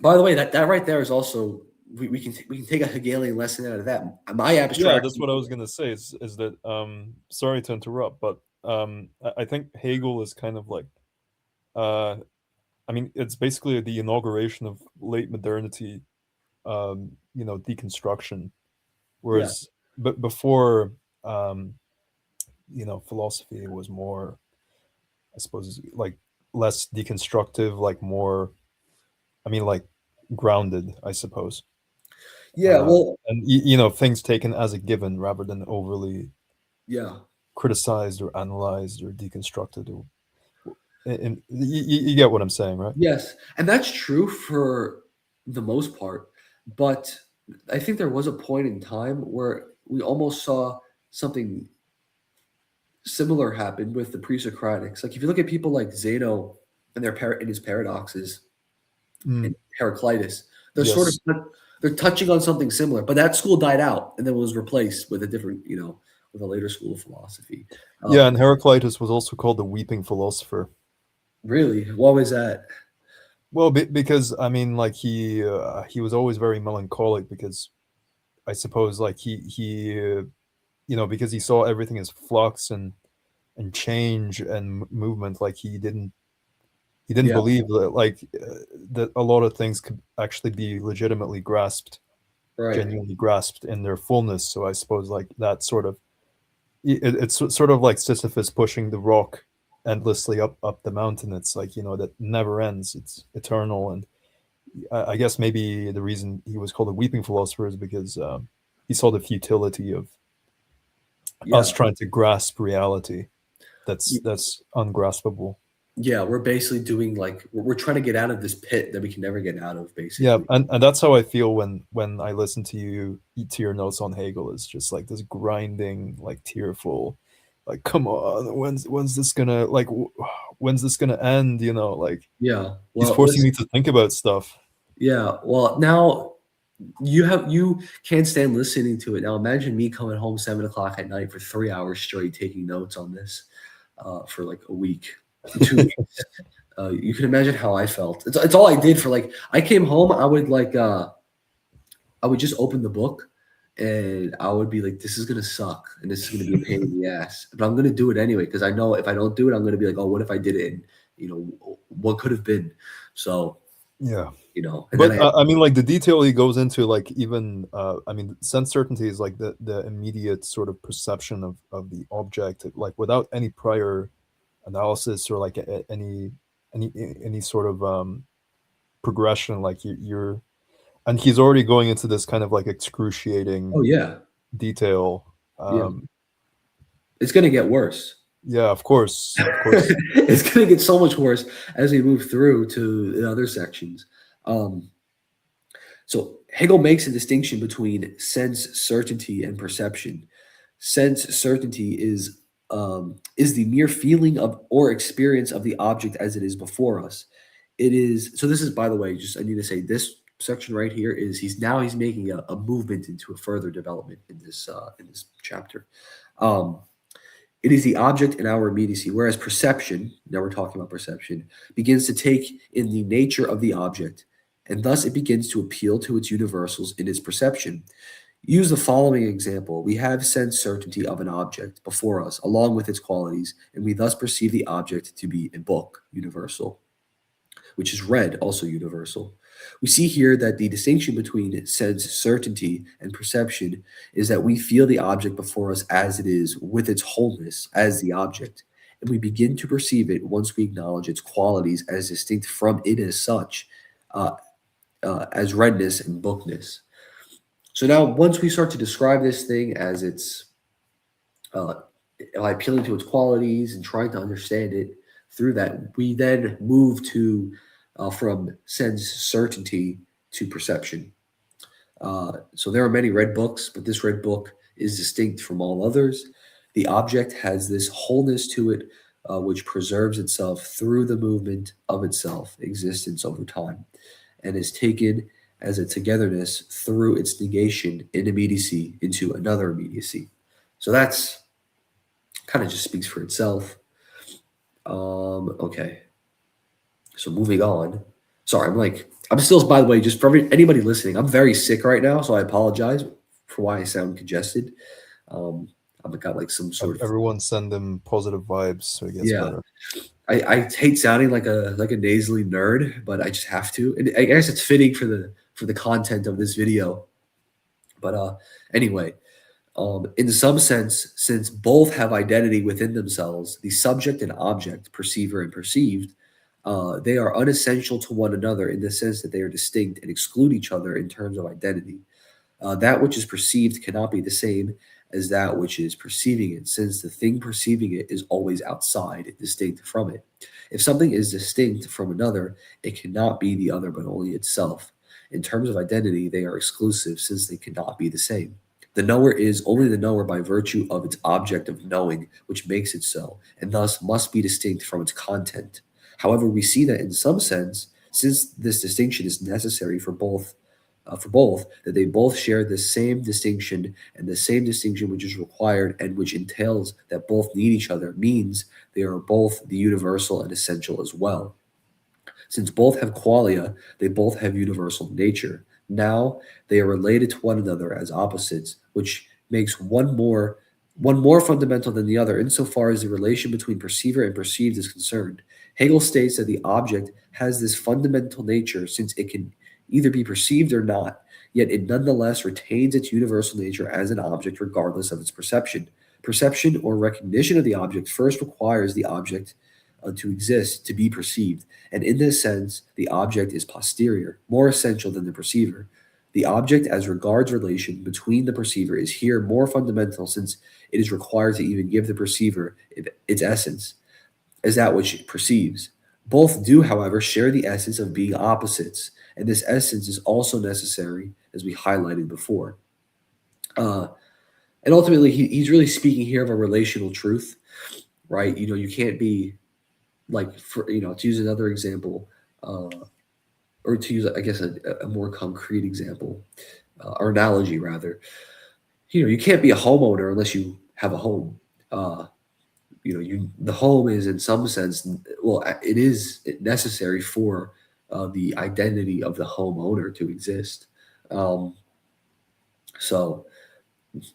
By the way, that right there is also we can take a Hegelian lesson out of that. My Yeah, that's abstraction. what I was gonna say. Is that sorry to interrupt, but I think Hegel is kind of like uh I mean it's basically the inauguration of late modernity, deconstruction. Yeah. Whereas but before um philosophy was more, I suppose, like less deconstructive, like more, I mean, like grounded, I suppose. Yeah. Well. And things taken as a given rather than overly Yeah. criticized or analyzed or deconstructed. And you get what I'm saying, right? Yes, and that's true for the most part. But I think there was a point in time where we almost saw something similar happen with the pre-Socratics. Like if you look at people like Zeno and in his paradoxes and Mm, Heraclitus, they're sort of yes. they're touching on something similar. But that school died out and then was replaced with a different, with a later school of philosophy. Yeah, Um, and Heraclitus was also called the weeping philosopher. really, what was that? Well, because I mean, like he was always very melancholic because I suppose like because he saw everything as flux and change and movement. Like he didn't Yeah, believe that that a lot of things could actually be legitimately grasped, right. genuinely grasped in their fullness. So I suppose like that sort of it's sort of like Sisyphus pushing the rock endlessly up the mountain. It's like that never ends. It's eternal, and I guess maybe the reason he was called a weeping philosopher is because he saw the futility of Yeah. us trying to grasp reality that's ungraspable. Yeah, we're basically doing like we're trying to get out of this pit that we can never get out of, Yeah, basically. and that's how I feel when I listen to your notes on Hegel. It's just like this grinding, like tearful, like come on, when's this gonna when's this gonna end? Like Yeah. he's Well, forcing listen, me to think about stuff. yeah. Well, now you can't stand listening to it. Now imagine me coming home 7 o'clock at night for 3 hours straight taking notes on this for like a week, 2 weeks. You can imagine how I felt. It's all I did for like I came home, I would just open the book and I would be like, this is gonna suck and this is gonna be a pain in the ass. But I'm gonna do it anyway because I know if I don't do it, I'm gonna be like, oh, what if I did it? And what could have been. So, Yeah, and then but I I mean, like the detail he goes into, like even I mean, sense certainty is like the immediate sort of perception of the object, like without any prior analysis or like any sort of progression. Like you're and he's already going into this kind of like excruciating oh yeah. detail. Yeah. It's gonna get worse. Yeah, of course, of course. It's gonna get so much worse as we move through to the other sections. Um, so Hegel makes a distinction between sense certainty and perception. Sense certainty is the mere feeling of or experience of the object as it is before us. It is so. This is, by the way, just I need to say this section right here is he's making a movement into a further development in this chapter. Um, it is the object in our immediacy, whereas perception, now we're talking about perception, begins to take in the nature of the object, and thus it begins to appeal to its universals in its perception. Use the following example. We have sense certainty of an object before us, along with its qualities, and we thus perceive the object to be a book, universal, which is read, also universal. We see here that the distinction between sense certainty and perception is that we feel the object before us as it is, with its wholeness as the object, and we begin to perceive it once we acknowledge its qualities as distinct from it as such, uh, as redness and bookness. So now, once we start to describe this thing as its uh, by appealing to its qualities and trying to understand it through that, we then move to from sense certainty to perception. So there are many red books, but this red book is distinct from all others. The object has this wholeness to it, which preserves itself through the movement of itself, existence over time, and is taken as a togetherness through its negation in immediacy into another immediacy. So that's kind of just speaks for itself. Okay. So moving on. Sorry, I'm still, by the way, just for anybody listening, I'm very sick right now, so I apologize for why I sound congested. Um, I've got like some sort of, Everyone send them positive vibes so it gets yeah. better. I hate sounding like a nasally nerd, but I just have to. And I guess it's fitting for the content of this video. But anyway, in some sense, since both have identity within themselves, the subject and object, perceiver and perceived, they are unessential to one another in the sense that they are distinct and exclude each other in terms of identity. That which is perceived cannot be the same as that which is perceiving it, since the thing perceiving it is always outside, distinct from it. If something is distinct from another, it cannot be the other but only itself. In terms of identity, they are exclusive, since they cannot be the same. The knower is only the knower by virtue of its object of knowing, which makes it so, and thus must be distinct from its content. However, we see that in some sense, since this distinction is necessary for both, that they both share the same distinction, and the same distinction which is required and which entails that both need each other means they are both the universal and essential as well. Since both have qualia, they both have universal nature. Now they are related to one another as opposites, which makes one more fundamental than the other insofar as the relation between perceiver and perceived is concerned. Hegel states that the object has this fundamental nature since it can either be perceived or not, yet it nonetheless retains its universal nature as an object regardless of its perception. Perception or recognition of the object first requires the object to exist, to be perceived, and in this sense, the object is posterior, more essential than the perceiver. The object, as regards relation between the perceiver, is here more fundamental since it is required to even give the perceiver its essence as that which it perceives. Both do, however, share the essence of being opposites, and this essence is also necessary, as we highlighted before. Uh, and ultimately, he's really speaking here of a relational truth, right? You know, you can't be like, for to use another example, uh, or to use, I guess, a more concrete example, or analogy rather. You can't be a homeowner unless you have a home. Uh, the home is in some sense, well, it is necessary for the identity of the homeowner to exist. Um, so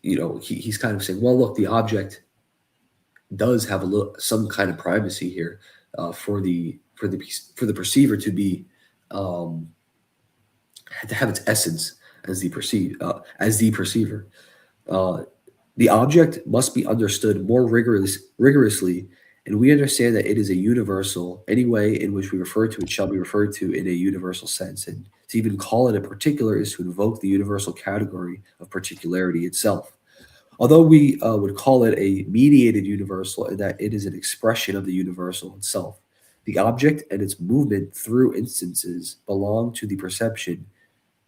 he's kind of saying, well, look, the object does have a little some kind of primacy here for the perceiver to be um, to have its essence as the perceiver. Uh, the object must be understood more rigorously, and we understand that it is a universal. Any way in which we refer to it shall be referred to in a universal sense, and to even call it a particular is to invoke the universal category of particularity itself. Although we would call it a mediated universal, in that it is an expression of the universal itself, the object and its movement through instances belong to the perception,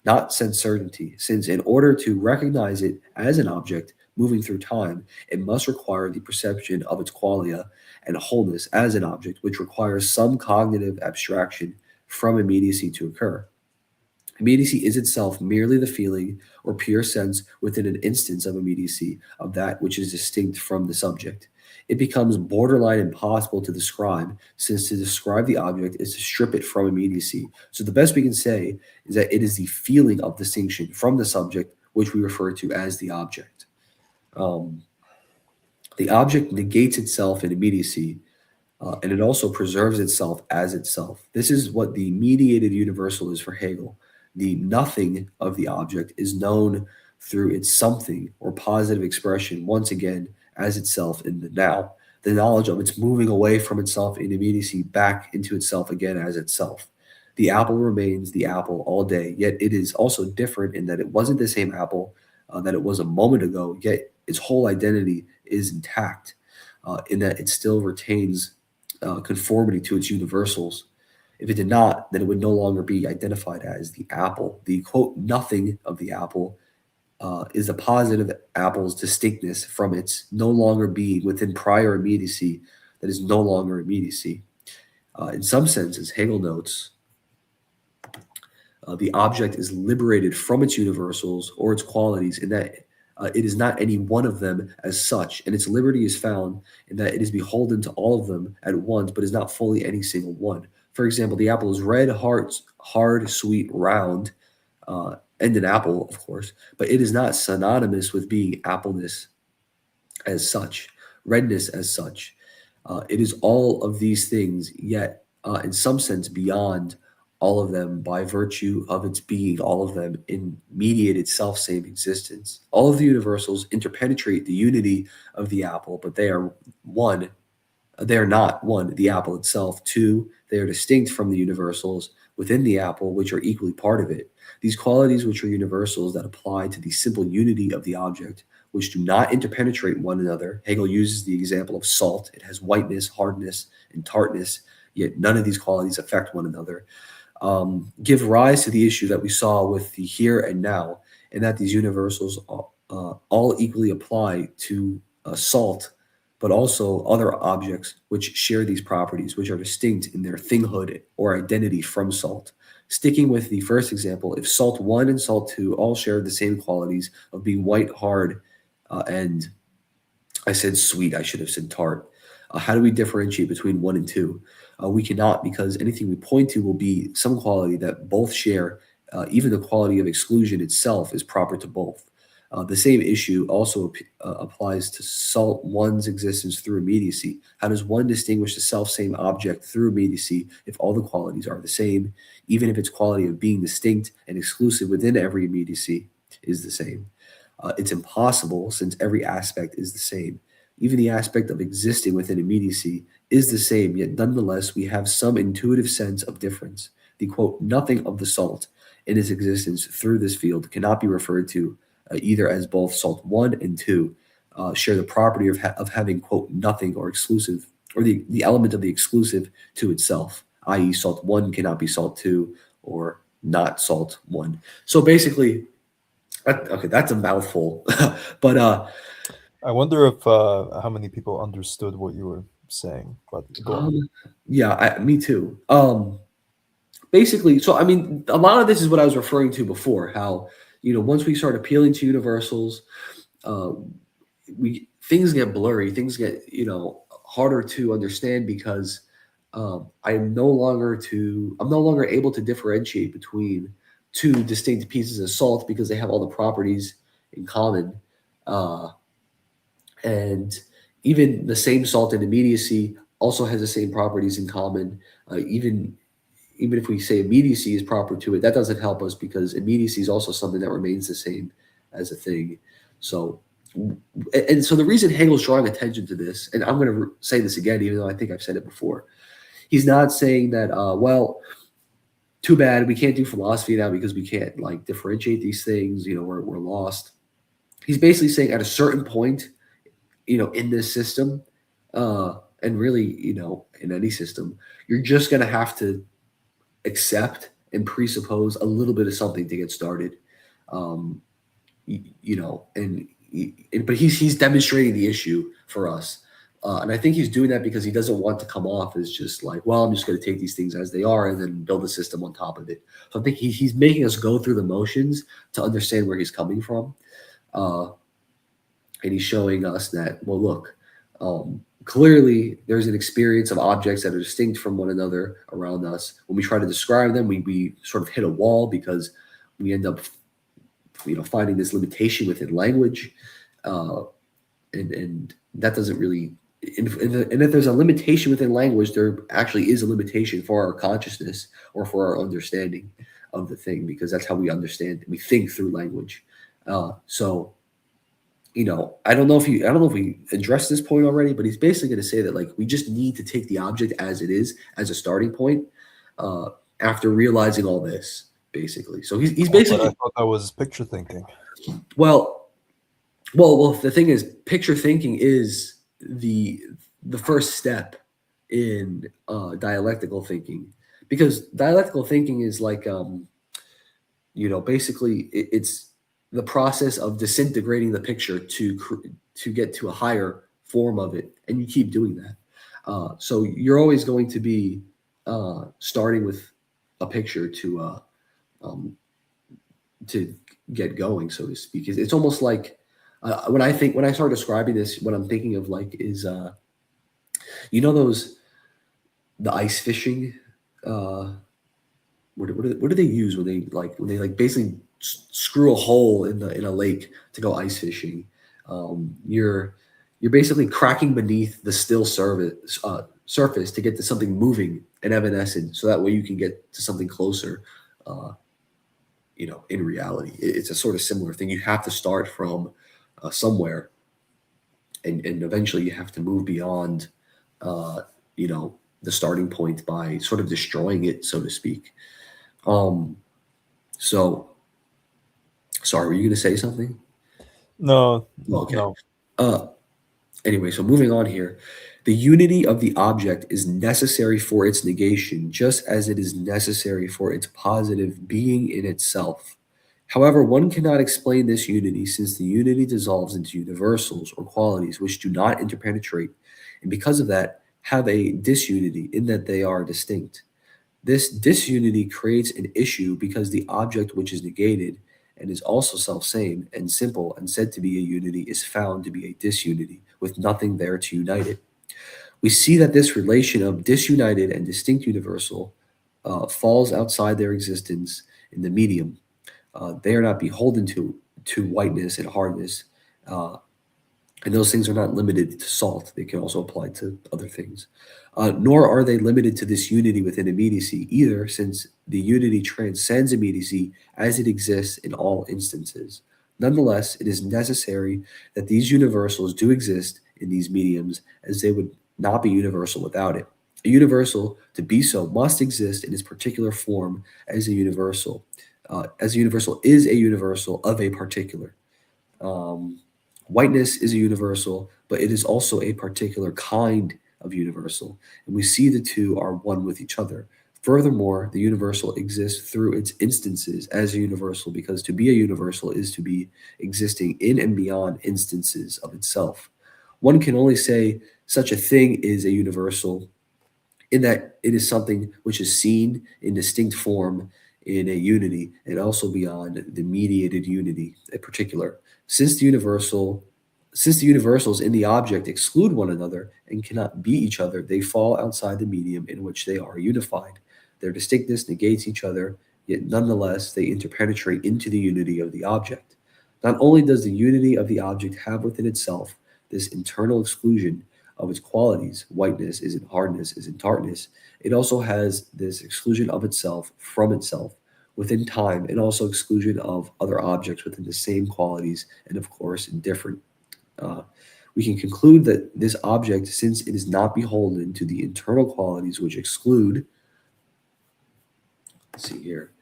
not sense certainty, since in order to recognize it as an object moving through time, it must require the perception of its qualia and wholeness as an object, which requires some cognitive abstraction from immediacy to occur. Immediacy is itself merely the feeling or pure sense within an instance of immediacy of that which is distinct from the subject. It becomes borderline impossible to describe, since to describe the object is to strip it from immediacy. So the best we can say is that it is the feeling of distinction from the subject which we refer to as the object. Um, the object negates itself in immediacy, and it also preserves itself as itself. This is what the mediated universal is for Hegel. The nothing of the object is known through its something or positive expression, once again, as itself in the now. the knowledge of it's moving away from itself in immediacy back into itself again as itself. The apple remains the apple all day, yet it is also different in that it wasn't the same apple that it was a moment ago, yet its whole identity is intact, in that it still retains conformity to its universals. If it did not, then it would no longer be identified as the apple. The quote, nothing of the apple is the positive apple's distinctness from its no longer being within prior immediacy that is no longer immediacy. In some senses, Hegel notes, the object is liberated from its universals or its qualities in that it is not any one of them as such, and its liberty is found in that it is beholden to all of them at once, but is not fully any single one. For example, the apple is red, hard, sweet, round, and an apple, of course, but it is not synonymous with being appleness as such, redness as such. It is all of these things, yet in some sense beyond all of them by virtue of its being all of them in mediated self-same existence. All of the universals interpenetrate the unity of the apple, but they are one. They are not one, the apple itself. Two, they are distinct from the universals within the apple, which are equally part of it. These qualities, which are universals that apply to the simple unity of the object, which do not interpenetrate one another. Hegel uses the example of salt. It has whiteness, hardness, and tartness, yet none of these qualities affect one another. Give rise to the issue that we saw with the here and now, and that these universals all equally apply to salt, but also other objects which share these properties, which are distinct in their thinghood or identity from salt. Sticking with the first example, if salt 1 and salt 2 all share the same qualities of being white, hard, and I said sweet, I should have said tart. How do we differentiate between 1 and 2? We cannot, because anything we point to will be some quality that both share. Even the quality of exclusion itself is proper to both. The same issue also applies to salt 1's existence through immediacy. How does one distinguish the self-same object through immediacy if all the qualities are the same, even if its quality of being distinct and exclusive within every immediacy is the same? It's impossible, since every aspect is the same. Even the aspect of existing within immediacy is the same, yet nonetheless we have some intuitive sense of difference. The quote, nothing of the salt in its existence through this field cannot be referred to either as both salt 1 and 2 share the property of having, quote, nothing or exclusive, or the element of the exclusive to itself, i.e., salt 1 cannot be salt 2 or not salt 1. So basically, okay, that's a mouthful, but I wonder if how many people understood what you were saying. But go on. yeah, me too. Basically, so I mean, a lot of this is what I was referring to before. How once we start appealing to universals, uh, we things get blurry. Things get harder to understand because I'm no longer able to differentiate between two distinct pieces of salt because they have all the properties in common. Uh, and even the same salt in immediacy also has the same properties in common. Even if we say immediacy is proper to it, that doesn't help us because immediacy is also something that remains the same as a thing. So, and so the reason Hegel's drawing attention to this, and I'm going to say this again, even though I think I've said it before, he's not saying that, well, too bad we can't do philosophy now because we can't like differentiate these things. We're lost. He's basically saying at a certain point, in this system, and really, in any system, you're just going to have to accept and presuppose a little bit of something to get started. Um, but he's demonstrating the issue for us. And I think he's doing that because he doesn't want to come off as just like, well, I'm just going to take these things as they are and then build a system on top of it. So I think he's making us go through the motions to understand where he's coming from. And he's showing us that, well, look, clearly there's an experience of objects that are distinct from one another around us. When we try to describe them, we sort of hit a wall because we end up, finding this limitation within language. And that doesn't really, and if there's a limitation within language, there actually is a limitation for our consciousness or for our understanding of the thing, because that's how we understand, we think through language. So I don't know if we addressed this point already, but he's basically going to say that like we just need to take the object as it is as a starting point, uh, after realizing all this, basically. So he's Oh, but I basically thought that was picture thinking. well, well. The thing is, picture thinking is the first step in dialectical thinking, because dialectical thinking is like basically it's the process of disintegrating the picture to get to a higher form of it, and you keep doing that. So you're always going to be starting with a picture um, to get going, so to speak. It's almost like when I start describing this, what I'm thinking of like is those the ice fishing. Uh, what do they use when they like basically screw a hole in a lake to go ice fishing? You're basically cracking beneath the still surface to get to something moving and evanescent, so that way you can get to something closer. Uh, in reality, it's a sort of similar thing. You have to start from somewhere, and eventually you have to move beyond, uh, you know, the starting point by sort of destroying it, so to speak. Um, So, sorry, were you going to say something? No, Oh, okay. no. Uh, anyway, so moving on here. The unity of the object is necessary for its negation, just as it is necessary for its positive being in itself. However, one cannot explain this unity, since the unity dissolves into universals or qualities which do not interpenetrate, and because of that, have a disunity in that they are distinct. This disunity creates an issue because the object which is negated and is also self-same and simple and said to be a unity is found to be a disunity with nothing there to unite it. We see that this relation of disunited and distinct universal falls outside their existence in the medium. They are not beholden to whiteness and hardness, uh, and those things are not limited to salt. They can also apply to other things. Nor are they limited to this unity within immediacy either, since the unity transcends immediacy as it exists in all instances. Nonetheless, it is necessary that these universals do exist in these mediums, as they would not be universal without it. A universal, to be so, must exist in its particular form as a universal. As a universal is a universal of a particular. Um, Whiteness is a universal, but it is also a particular kind of universal, and we see the two are one with each other. Furthermore, the universal exists through its instances as a universal, because to be a universal is to be existing in and beyond instances of itself. One can only say such a thing is a universal in that it is something which is seen in distinct form in a unity, and also beyond the mediated unity, a particular. Since the universal, since the universals in the object exclude one another and cannot be each other, they fall outside the medium in which they are unified. Their distinctness negates each other, yet nonetheless they interpenetrate into the unity of the object. Not only does the unity of the object have within itself this internal exclusion of its qualities, whiteness isn't hardness, isn't tartness, it also has this exclusion of itself from itself within time, and also exclusion of other objects within the same qualities, and of course different. Uh, we can conclude that this object, since it is not beholden to the internal qualities which exclude, let's see here,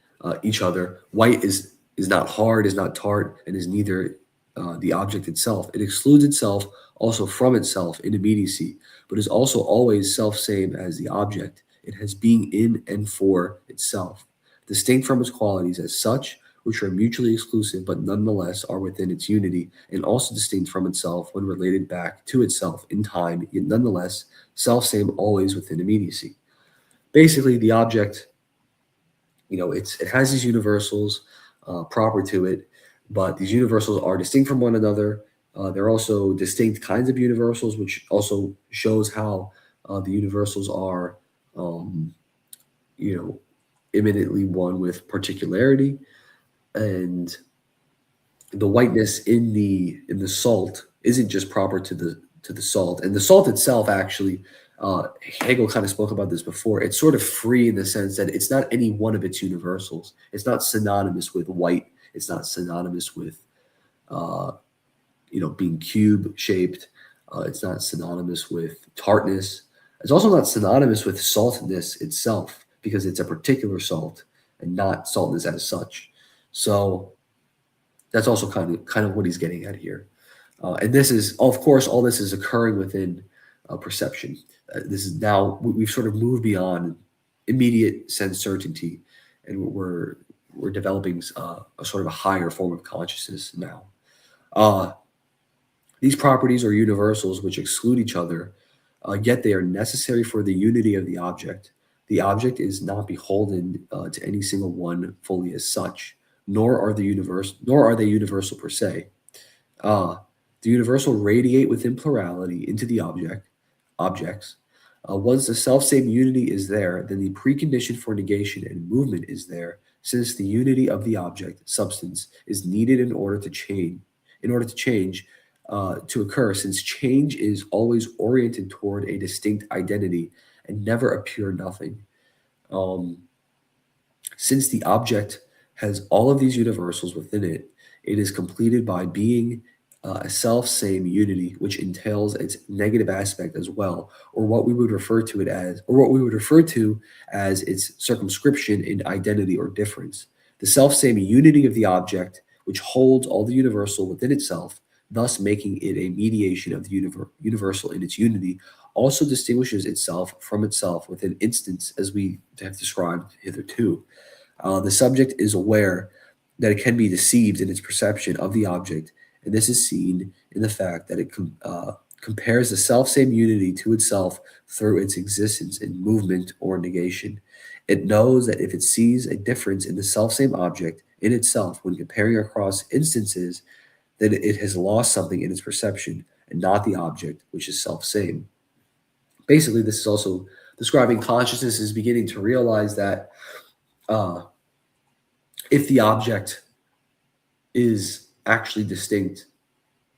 each other, white is not hard, is not tart, and is neither the object itself. It excludes itself also from itself in immediacy, but is also always self same as the object. It has being in and for itself, distinct from its qualities as such, which are mutually exclusive but nonetheless are within its unity, and also distinct from itself when related back to itself in time, yet nonetheless self same always within immediacy. Basically, the object, it has these universals proper to it, but these universals are distinct from one another. They're also distinct kinds of universals, which also shows how the universals are, um, you know, imminently one with particularity. And the whiteness in the salt isn't just proper to the salt, and the salt itself actually, Hegel kind of spoke about this before. It's sort of free in the sense that it's not any one of its universals. It's not synonymous with white. It's not synonymous with uh, being cube shaped. It's not synonymous with tartness. It's also not synonymous with saltness itself because it's a particular salt and not saltness as such. So that's also kind of what he's getting at here. And this is, of course, all this is occurring within perception. This is now we've sort of moved beyond immediate sense certainty, and we're developing a sort of a higher form of consciousness now. Uh, these properties are universals which exclude each other, yet they are necessary for the unity of the object. The object is not beholden to any single one fully as such, nor are they universal per se. Uh, the universal radiate within plurality into the objects. Once the self-same unity is there, then the precondition for negation and movement is there, since the unity of the object substance is needed in order to change to occur, since change is always oriented toward a distinct identity and never a pure nothing. Um, since the object has all of these universals within it, it is completed by being a self same unity, which entails its negative aspect as well, or what we would refer to as its circumscription in identity or difference. The self same unity of the object, which holds all the universal within itself, thus making it a mediation of the universal in its unity, also distinguishes itself from itself with an instance, as we have described hitherto. The subject is aware that it can be deceived in its perception of the object, and this is seen in the fact that it compares the self-same unity to itself through its existence in movement or negation. It knows that if it sees a difference in the self-same object in itself when comparing across instances, that it has lost something in its perception and not the object, which is self-same. Basically, this is also describing consciousness is beginning to realize that uh, if the object is actually distinct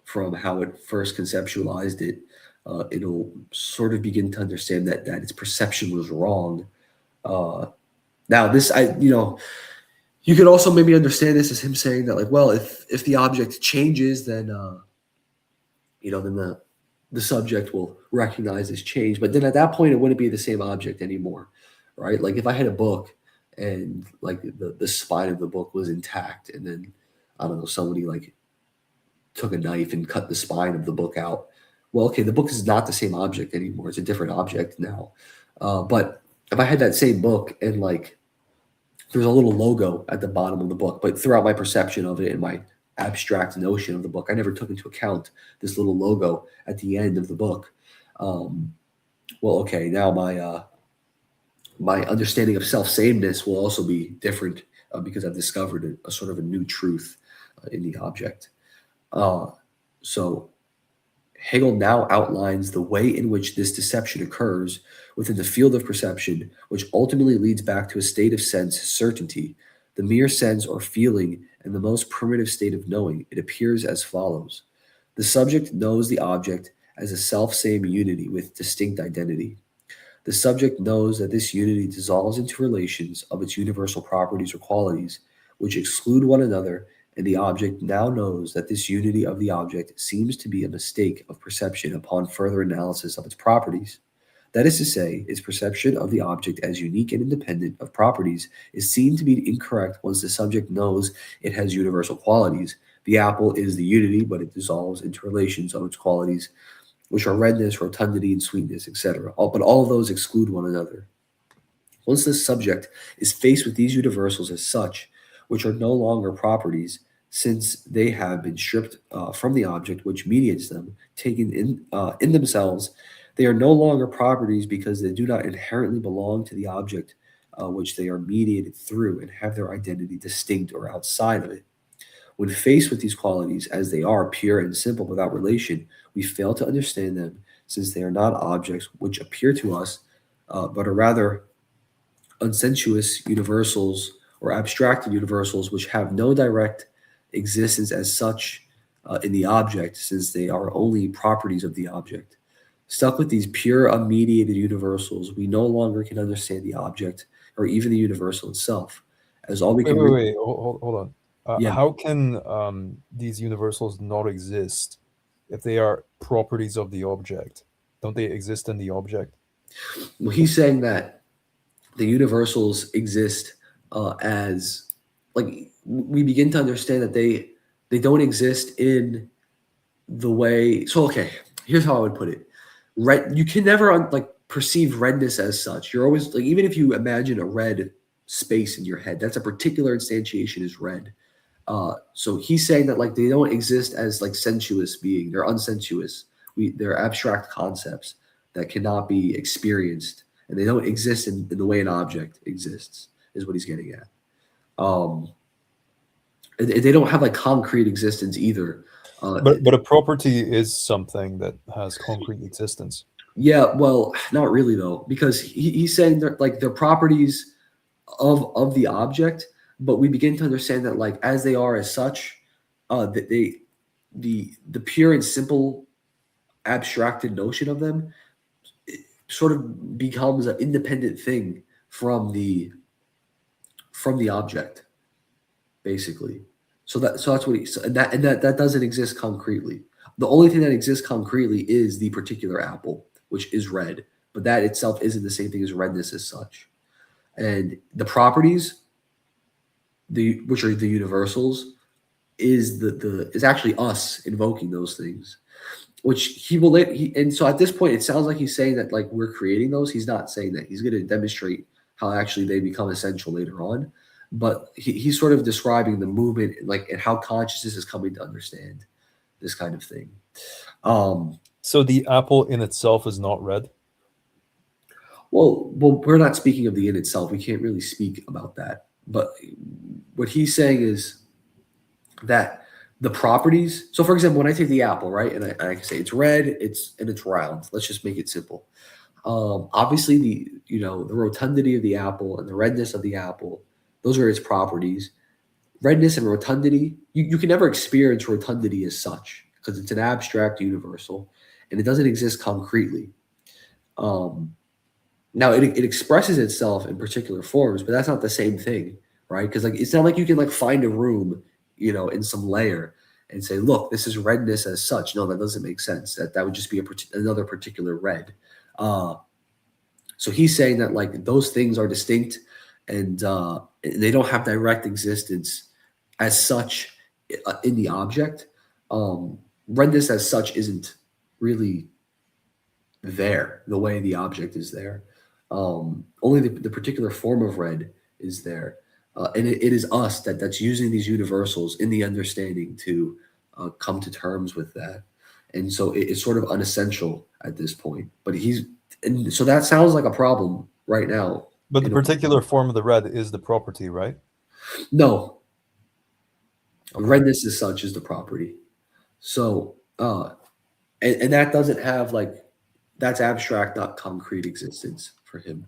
from how it first conceptualized it, it'll sort of begin to understand that its perception was wrong. Uh, now, this you could also maybe understand this as him saying that, like, well, if the object changes, then then the subject will recognize this change. But then at that point, it wouldn't be the same object anymore, right? Like if I had a book and like the spine of the book was intact, and then I don't know, somebody like took a knife and cut the spine of the book out. Well, okay, the book is not the same object anymore. It's a different object now. But if I had that same book and like there's a little logo at the bottom of the book, but throughout my perception of it and my abstract notion of the book, I never took into account this little logo at the end of the book. Um, well, okay, now my understanding of self sameness will also be different because I've discovered a sort of a new truth in the object. Uh, so Hegel now outlines the way in which this deception occurs within the field of perception, which ultimately leads back to a state of sense certainty, the mere sense or feeling, and the most primitive state of knowing. It appears as follows: the subject knows the object as a self same unity with distinct identity. The subject knows that this unity dissolves into relations of its universal properties or qualities, which exclude one another, and the object now knows that this unity of the object seems to be a mistake of perception upon further analysis of its properties. That is to say, its perception of the object as unique and independent of properties is seen to be incorrect once the subject knows it has universal qualities. The apple is the unity, but it dissolves into relations of its qualities, which are redness, rotundity, and sweetness, etc. But all of those exclude one another. Once the subject is faced with these universals as such, which are no longer properties, since they have been stripped from the object which mediates them, taken in themselves, they are no longer properties because they do not inherently belong to the object which they are mediated through and have their identity distinct or outside of it. When faced with these qualities as they are, pure and simple without relation, we fail to understand them, since they are not objects which appear to us, but are rather unsensuous universals or abstracted universals which have no direct existence as such in the object, since they are only properties of the object. Stuck with these pure, unmediated universals, we no longer can understand the object or even the universal itself, as all we Wait, can wait, really, wait. Hold on. yeah. How can these universals not exist if they are properties of the object, don't they exist in the object? Well, he's saying that the universals exist as like we begin to understand that they don't exist in the way. So okay, here's how I would put it. Red, you can never like perceive redness as such. You're always like, even if you imagine a red space in your head, that's a particular instantiation is red. So he's saying that like they don't exist as like sensuous being. They're unsensuous. They're abstract concepts that cannot be experienced, and they don't exist in the way an object exists. Is what he's getting at. Um, and they don't have like concrete existence either. But a property is something that has concrete existence. Yeah, well, not really though, because he's saying they're properties of the object, but we begin to understand that like as they are as such, that the pure and simple abstracted notion of them sort of becomes an independent thing from the object, basically. So that's what he so, and that doesn't exist concretely. The only thing that exists concretely is the particular apple, which is red, but that itself isn't the same thing as redness as such. And the properties, the which are the universals, is the is actually us invoking those things, which he will let he and so at this point it sounds like he's saying that like we're creating those. He's not saying that. He's going to demonstrate how actually they become essential later on, but he's sort of describing the movement like and how consciousness is coming to understand this kind of thing. um So the apple in itself is not red. well, we're not speaking of the in itself. We can't really speak about that, but what he's saying is that the properties. So, for example, when I take the apple, right, and I can say it's red, it's round. Let's just make it simple. Obviously, the rotundity of the apple and the redness of the apple, those are its properties. Redness and rotundity. You can never experience rotundity as such because it's an abstract universal, and it doesn't exist concretely. Um, Now it expresses itself in particular forms, but that's not the same thing, right? Because like it's not like you can like find a room, in some layer and say, look, this is redness as such. No, that doesn't make sense. That would just be another particular red. Uh, so he's saying that like those things are distinct and they don't have direct existence as such in the object. Redness as such isn't really there the way the object is there. Only the particular form of red is there, and it is us that's using these universals in the understanding to come to terms with that, and so it's sort of unessential at this point. But and so that sounds like a problem right now. But the In particular form of the red is the property, right? no, Okay. redness as such is the property. So and that doesn't have like that's abstract, not concrete existence for him.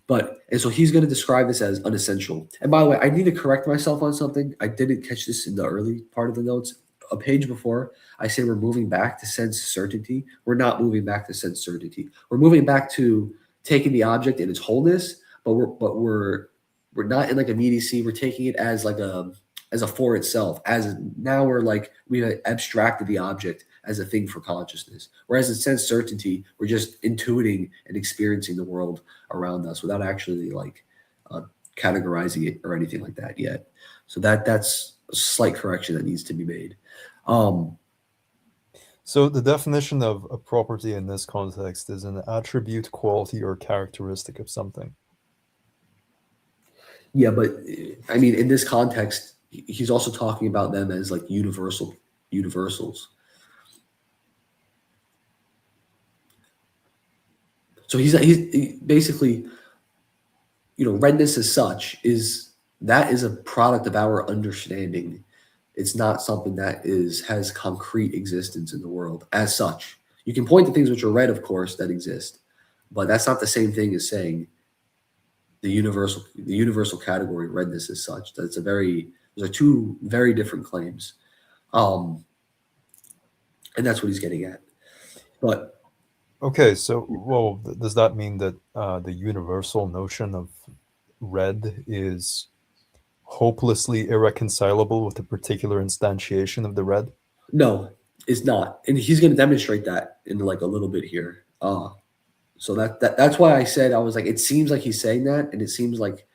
But and so he's going to describe this as unessential. And by the way, I need to correct myself on something. I didn't catch this in the early part of the notes. A page before, I say we're moving back to sense certainty. We're not moving back to sense certainty. We're moving back to taking the object in its wholeness, but we're not in like immediacy. We're taking it as like a for itself. As now we're like we abstracted the object as a thing for consciousness. Whereas in sense certainty, we're just intuiting and experiencing the world around us without actually like uh, categorizing it or anything like that yet. So that's a slight correction that needs to be made. Um, So the definition of a property in this context is an attribute, quality, or characteristic of something. yeah, but I mean, in this context, he's also talking about them as like universals. So he's basically, redness as such is a product of our understanding. It's not something that has concrete existence in the world as such. You can point to things which are red, of course, that exist, but that's not the same thing as saying the universal category redness as such. Those are two very different claims. Um, and that's what he's getting at. But Okay, so well, does that mean that the universal notion of red is hopelessly irreconcilable with a particular instantiation of the red? no, Is not, and he's going to demonstrate that in like a little bit here. So that's why I said I was like, it seems like he's saying that, and it seems like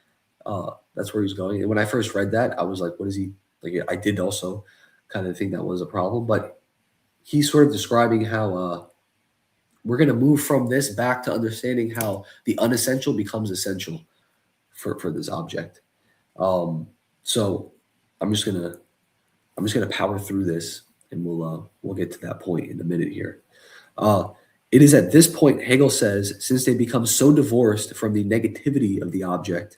that's where he's going. And when I first read that, I was like, what is he like? I did also kind of think that was a problem, but he's sort of describing how we're going to move from this back to understanding how the unessential becomes essential for this object. Um, so I'm just gonna power through this, and we'll get to that point in a minute here. Uh, it is at this point, Hegel says, since they become so divorced from the negativity of the object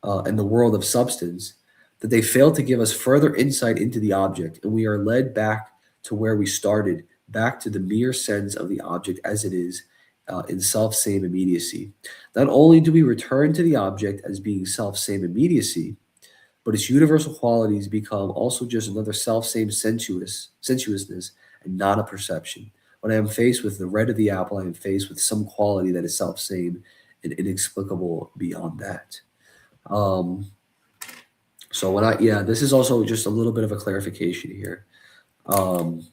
and the world of substance, that they fail to give us further insight into the object, and we are led back to where we started, back to the mere sense of the object as it is in self-same immediacy. Not only do we return to the object as being self-same immediacy, but its universal qualities become also just another self-same sensuousness and not a perception. When I am faced with the red of the apple, I am faced with some quality that is self-same and inexplicable beyond that. Um, so this is also just a little bit of a clarification here. Um,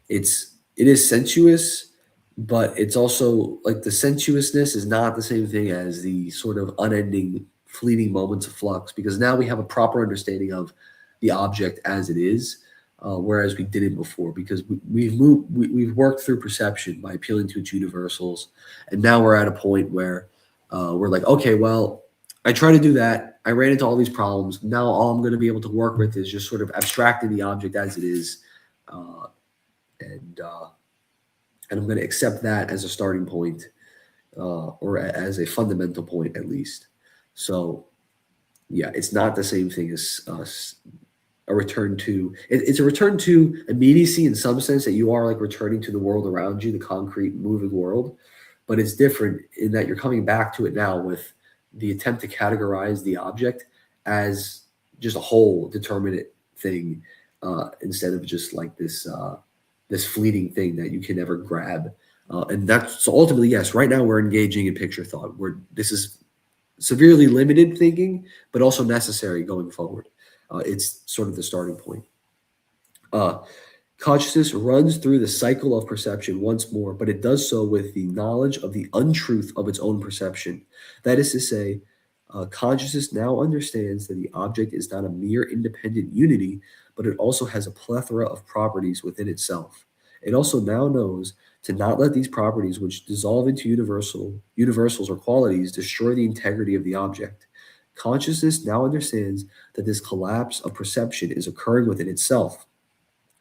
it is sensuous, but it's also like the sensuousness is not the same thing as the sort of unending, fleeting moments of flux, because now we have a proper understanding of the object as it is, whereas we didn't before, because we've worked through perception by appealing to its universals, and now we're at a point where we're like, okay, well, I try to do that. I ran into all these problems. Now all I'm going to be able to work with is just sort of abstracting the object as it is, uh, and uh, and I'm going to accept that as a starting point, or as a fundamental point at least. So yeah, it's not the same thing as a return to. It's a return to immediacy in some sense, that you are like returning to the world around you, the concrete, moving world, but it's different in that you're coming back to it now with the attempt to categorize the object as just a whole determinate thing, instead of just like this fleeting thing that you can never grab. And that's so ultimately, yes, right now we're engaging in picture thought. This is severely limited thinking, but also necessary going forward. It's sort of the starting point. Uh, Consciousness runs through the cycle of perception once more, but it does so with the knowledge of the untruth of its own perception. That is to say, consciousness now understands that the object is not a mere independent unity, but it also has a plethora of properties within itself. It also now knows to not let these properties, which dissolve into universals or qualities, destroy the integrity of the object. Consciousness now understands that this collapse of perception is occurring within itself.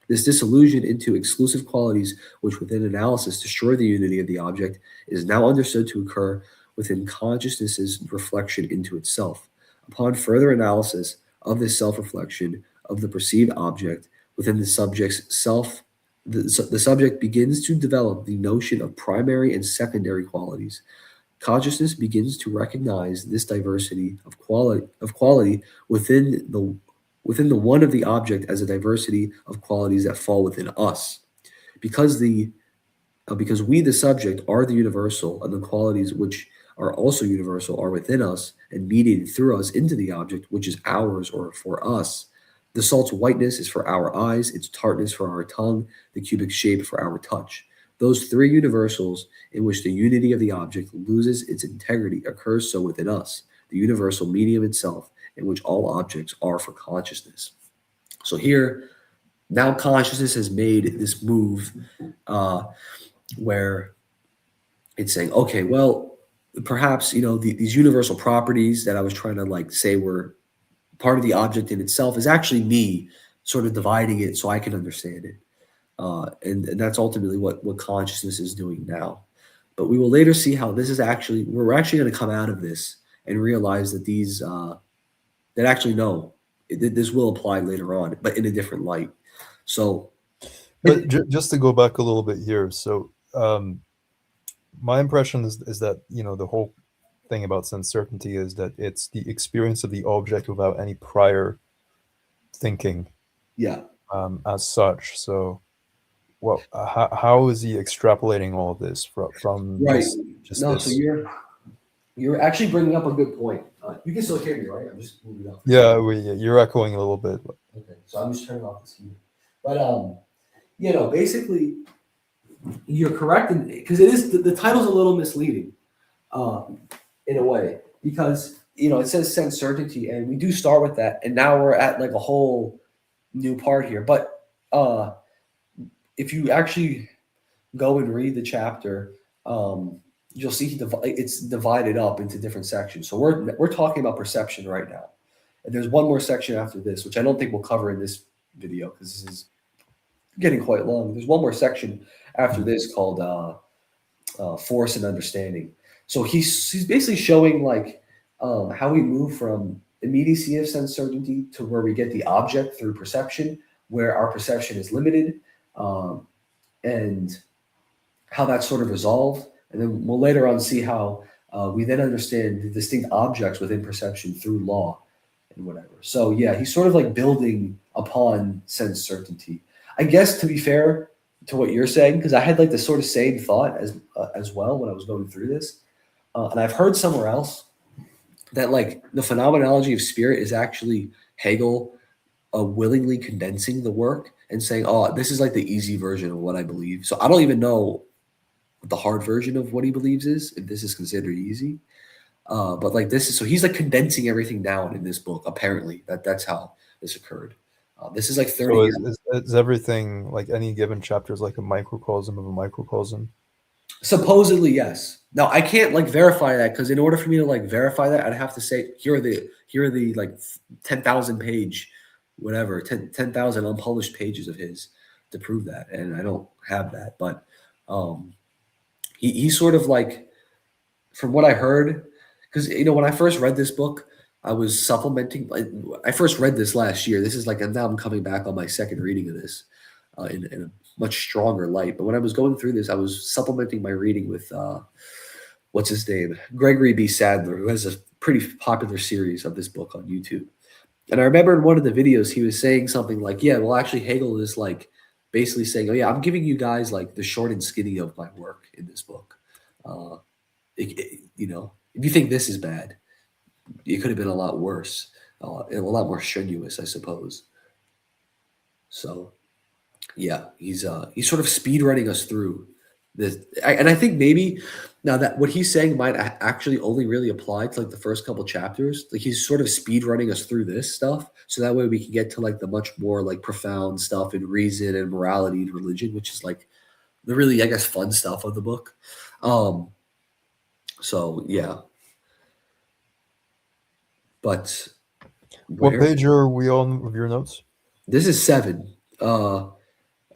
This disillusion into exclusive qualities, which within analysis destroy the unity of the object, is now understood to occur within consciousness's reflection into itself. Upon further analysis of this self reflection of the perceived object within the subject's self, the subject begins to develop the notion of primary and secondary qualities. Consciousness begins to recognize this diversity of quality within the one of the object as a diversity of qualities that fall within us. Because because we, the subject, are the universal, and the qualities which are also universal are within us and mediated through us into the object, which is ours or for us. The salt's whiteness is for our eyes, its tartness for our tongue, the cubic shape for our touch. Those three universals in which the unity of the object loses its integrity occurs so within us, the universal medium itself, in which all objects are for consciousness. So here, now consciousness has made this move, uh, where it's saying, okay, well, perhaps these universal properties that I was trying to like say were part of the object in itself is actually me sort of dividing it so I can understand it. And that's ultimately what consciousness is doing now. But we will later see how this is we're actually going to come out of this and realize that that actually no, this will apply later on, but in a different light. So, But just to go back a little bit here, so my impression is that the whole thing about sense certainty is that it's the experience of the object without any prior thinking, yeah, as such. So, well, how is he extrapolating all of this from right. just No, so this? you're actually bringing up a good point. You can still hear me, right? I'm just moving up. Yeah, you're echoing a little bit. Okay, so I'm just turning off this heater. But basically, you're correct because it is the title's a little misleading, um, in a way, because it says sense certainty, and we do start with that, and now we're at like a whole new part here. But uh, if you actually go and read the chapter, um, you'll see it's divided up into different sections. So we're talking about perception right now, and there's one more section after this, which I don't think we'll cover in this video because this is getting quite long. There's one more section after this called force and understanding. So he's basically showing like how we move from immediacy of sense certainty to where we get the object through perception, where our perception is limited, um, and how that's sort of resolved. And then we'll later on see how we then understand the distinct objects within perception through law and whatever. So yeah, he's sort of like building upon sense certainty. I guess to be fair to what you're saying, because I had like the sort of same thought as well when I was going through this, and I've heard somewhere else that like the phenomenology of spirit is actually Hegel willingly condensing the work and saying, "Oh, this is like the easy version of what I believe." So I don't even know what the hard version of what he believes is, if this is considered easy. But like this is so he's like condensing everything down in this book. Apparently, that's how this occurred. This is like 30 So years. is everything like any given chapter is like a microcosm of a microcosm? Supposedly, yes. Now I can't like verify that because in order for me to like verify that, I'd have to say here are the like 10,000 page, whatever 10,000 unpublished pages of his to prove that, and I don't have that. But um, he's sort of like, from what I heard, because when I first read this book, I was supplementing. I first read this last year. This is like, and now I'm coming back on my second reading of this in a much stronger light. But when I was going through this, I was supplementing my reading with what's his name, Gregory B. Sadler, who has a pretty popular series of this book on YouTube. And I remember in one of the videos he was saying something like, "Yeah, well, actually, Hegel is like basically saying, oh yeah, I'm giving you guys like the short and skinny of my work in this book." Uh, if you think this is bad, it could have been a lot worse, and a lot more strenuous, I suppose. So yeah, he's sort of speed running us through this, and I think maybe now that what he's saying might actually only really apply to like the first couple chapters. Like he's sort of speed running us through this stuff, so that way we can get to like the much more like profound stuff in reason and morality and religion, which is like the really, I guess, fun stuff of the book. Um, so yeah, but What where page are we on of your notes? this is 7. And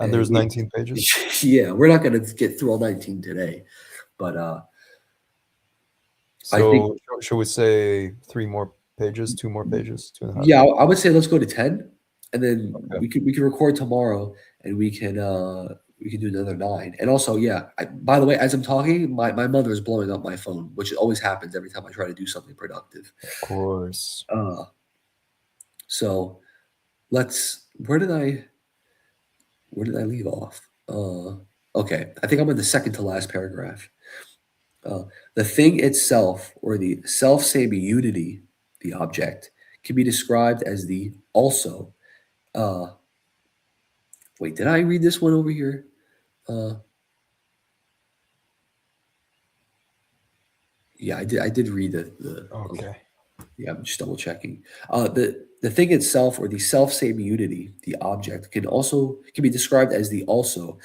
And there's 19 pages. yeah, we're not going to get through all 19 today, but I think, So should we say 3 more pages, 2 more pages, 2.5? yeah, I would say let's go to 10, and then Okay. we can record tomorrow, and we can do another 9. And also, yeah, by the way, as I'm talking, my mother is blowing up my phone, which always happens every time I try to do something productive. Of course. So let's. Where did I leave off? Okay, I think I'm in the second to last paragraph. The thing itself, or the self-same unity, the object, can be described as the also. Uh, wait, did I read this one over here? Uh, yeah, I did. I did read the. Okay. Yeah, I'm just double checking. The thing itself, or the self-same unity, the object, can be described as the also,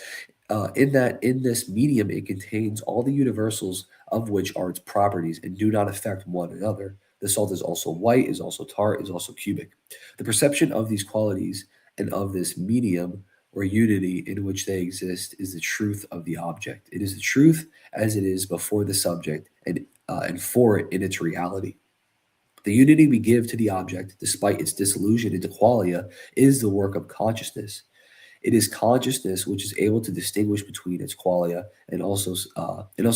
in that in this medium it contains all the universals of which are its properties and do not affect one another. The salt is also white, is also tart, is also cubic. The perception of these qualities and of this medium or unity in which they exist is the truth of the object. It is the truth as it is before the subject and for it in its reality. The unity we give to the object, despite its dissolution into qualia, is the work of consciousness. It is consciousness which is able to distinguish between its qualia and also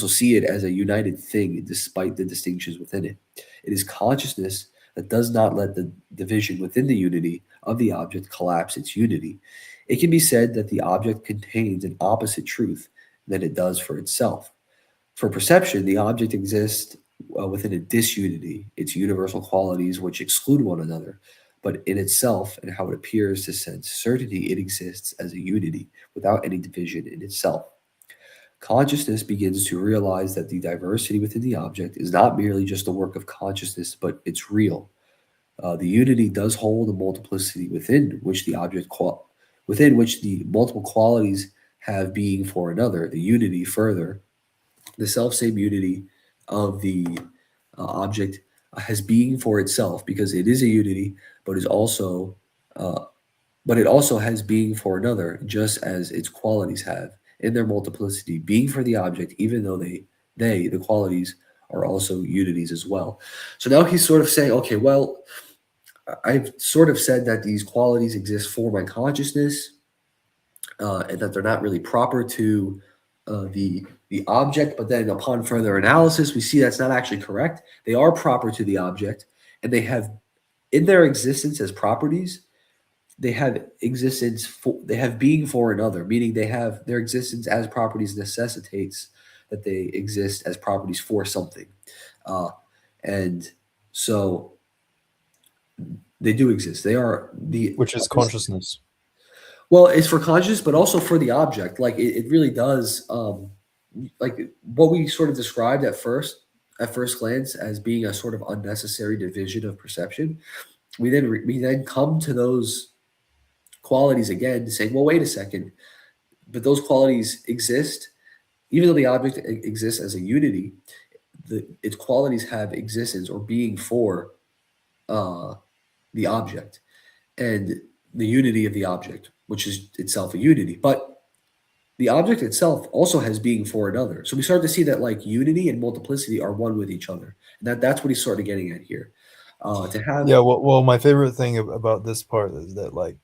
see it as a united thing despite the distinctions within it. It is consciousness that does not let the division within the unity of the object collapse its unity. It can be said that the object contains an opposite truth than it does for itself. For perception, the object exists within a disunity, its universal qualities which exclude one another. but in itself and how it appears to sense certainty, it exists as a unity without any division in itself. Consciousness begins to realize that the diversity within the object is not merely just the work of consciousness, but it's real. The unity does hold a multiplicity within which the multiple qualities have being for another. The unity, further, the self same unity of the object has being for itself because it is a unity, but is also uh, but it also has being for another, just as its qualities have in their multiplicity being for the object, even though the qualities are also unities as well. So now he's sort of saying, okay, well, I've sort of said that these qualities exist for my consciousness, and that they're not really proper to the object. But then, upon further analysis, we see that's not actually correct. They are proper to the object, and they have in their existence as properties. They have being for another, meaning they have their existence as properties necessitates that they exist as properties for something, uh, and so they do exist. They are the which is consciousness. well, it's for conscious, but also for the object. Like it really does. Like what we sort of described at first glance, as being a sort of unnecessary division of perception. We then come to those qualities again, saying, well, wait a second, but those qualities exist, even though the object exists as a unity. Its qualities have existence or being for uh, the object and the unity of the object, which is itself a unity. But the object itself also has being for another. So we start to see that like unity and multiplicity are one with each other. And that's what he's sort of getting at here. To have Yeah, well, my favorite thing about this part is that like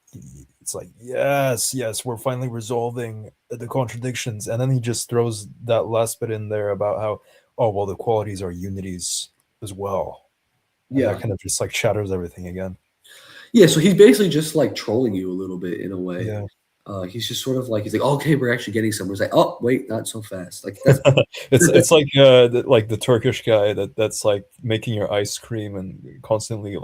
it's like yes, we're finally resolving the contradictions, and then he just throws that last bit in there about how oh well the qualities are unities as well, and that yeah. kind of just like shatters everything again. Yeah, so he's basically just like trolling you a little bit in a way. Yeah, He's just sort of like he's like, okay, we're actually getting somewhere. It's like, oh wait, not so fast. Like that's it's like the Turkish guy that's like making your ice cream and constantly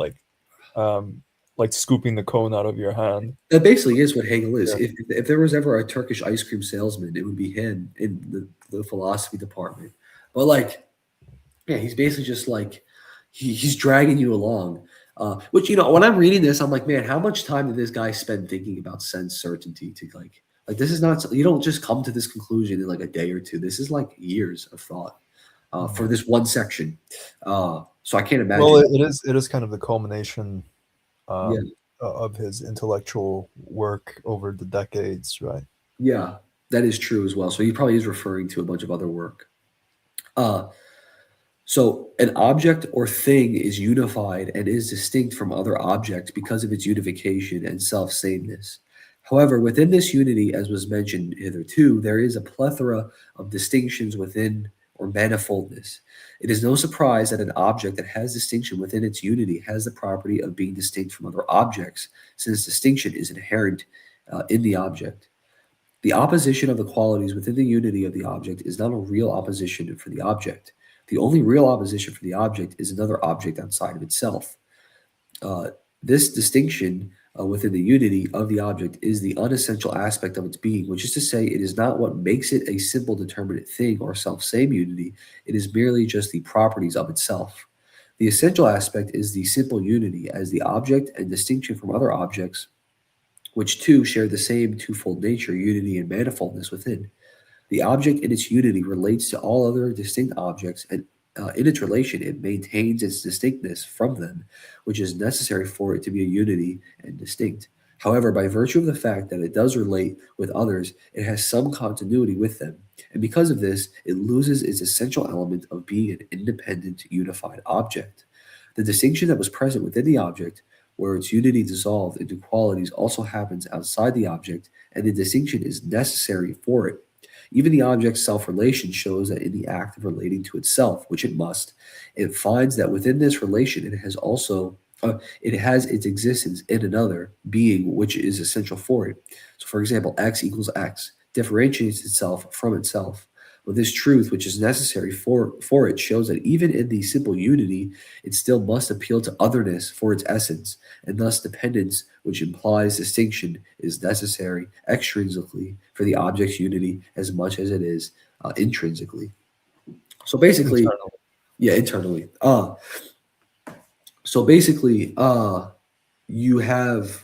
um like scooping the cone out of your hand. that basically is what Hegel is. Yeah. If there was ever a Turkish ice cream salesman, it would be him in the philosophy department. But like, yeah, he's basically just like he's dragging you along. Which when I'm reading this, I'm like, man, how much time did this guy spend thinking about sense certainty to like this is not you don't just come to this conclusion in like a day or two. This is like years of thought for this one section. So I can't Well, imagine. it is kind of the culmination Yeah, of his intellectual work over the decades, right? yeah, that is true as well. So he probably is referring to a bunch of other work. Uh, So, an object or thing is unified and is distinct from other objects because of its unification and self sameness. However, within this unity, as was mentioned hitherto, there is a plethora of distinctions within or manifoldness. It is no surprise that an object that has distinction within its unity has the property of being distinct from other objects, since distinction is inherent in the object. The opposition of the qualities within the unity of the object is not a real opposition for the object. The only real opposition for the object is another object outside of itself. Uh, this distinction within the unity of the object is the unessential aspect of its being, which is to say, it is not what makes it a simple determinate thing or self same unity, it is merely just the properties of itself. The essential aspect is the simple unity as the object and distinction from other objects, which too share the same twofold nature, unity and manifoldness within. The object in its unity relates to all other distinct objects, and in its relation, it maintains its distinctness from them, which is necessary for it to be a unity and distinct. However, by virtue of the fact that it does relate with others, it has some continuity with them, and because of this, it loses its essential element of being an independent, unified object. The distinction that was present within the object, where its unity dissolved into qualities, also happens outside the object, and the distinction is necessary for it. Even the object's self relation shows that in the act of relating to itself, which it must, it finds that within this relation it has its existence in another being which is essential for it. So, for example, x equals x differentiates itself from itself, But this truth, which is necessary for it, shows that even in the simple unity, it still must appeal to otherness for its essence, and thus dependence, which implies distinction, is necessary extrinsically for the object's unity as much as it is intrinsically. So basically, Internal. yeah, internally. So basically, you have,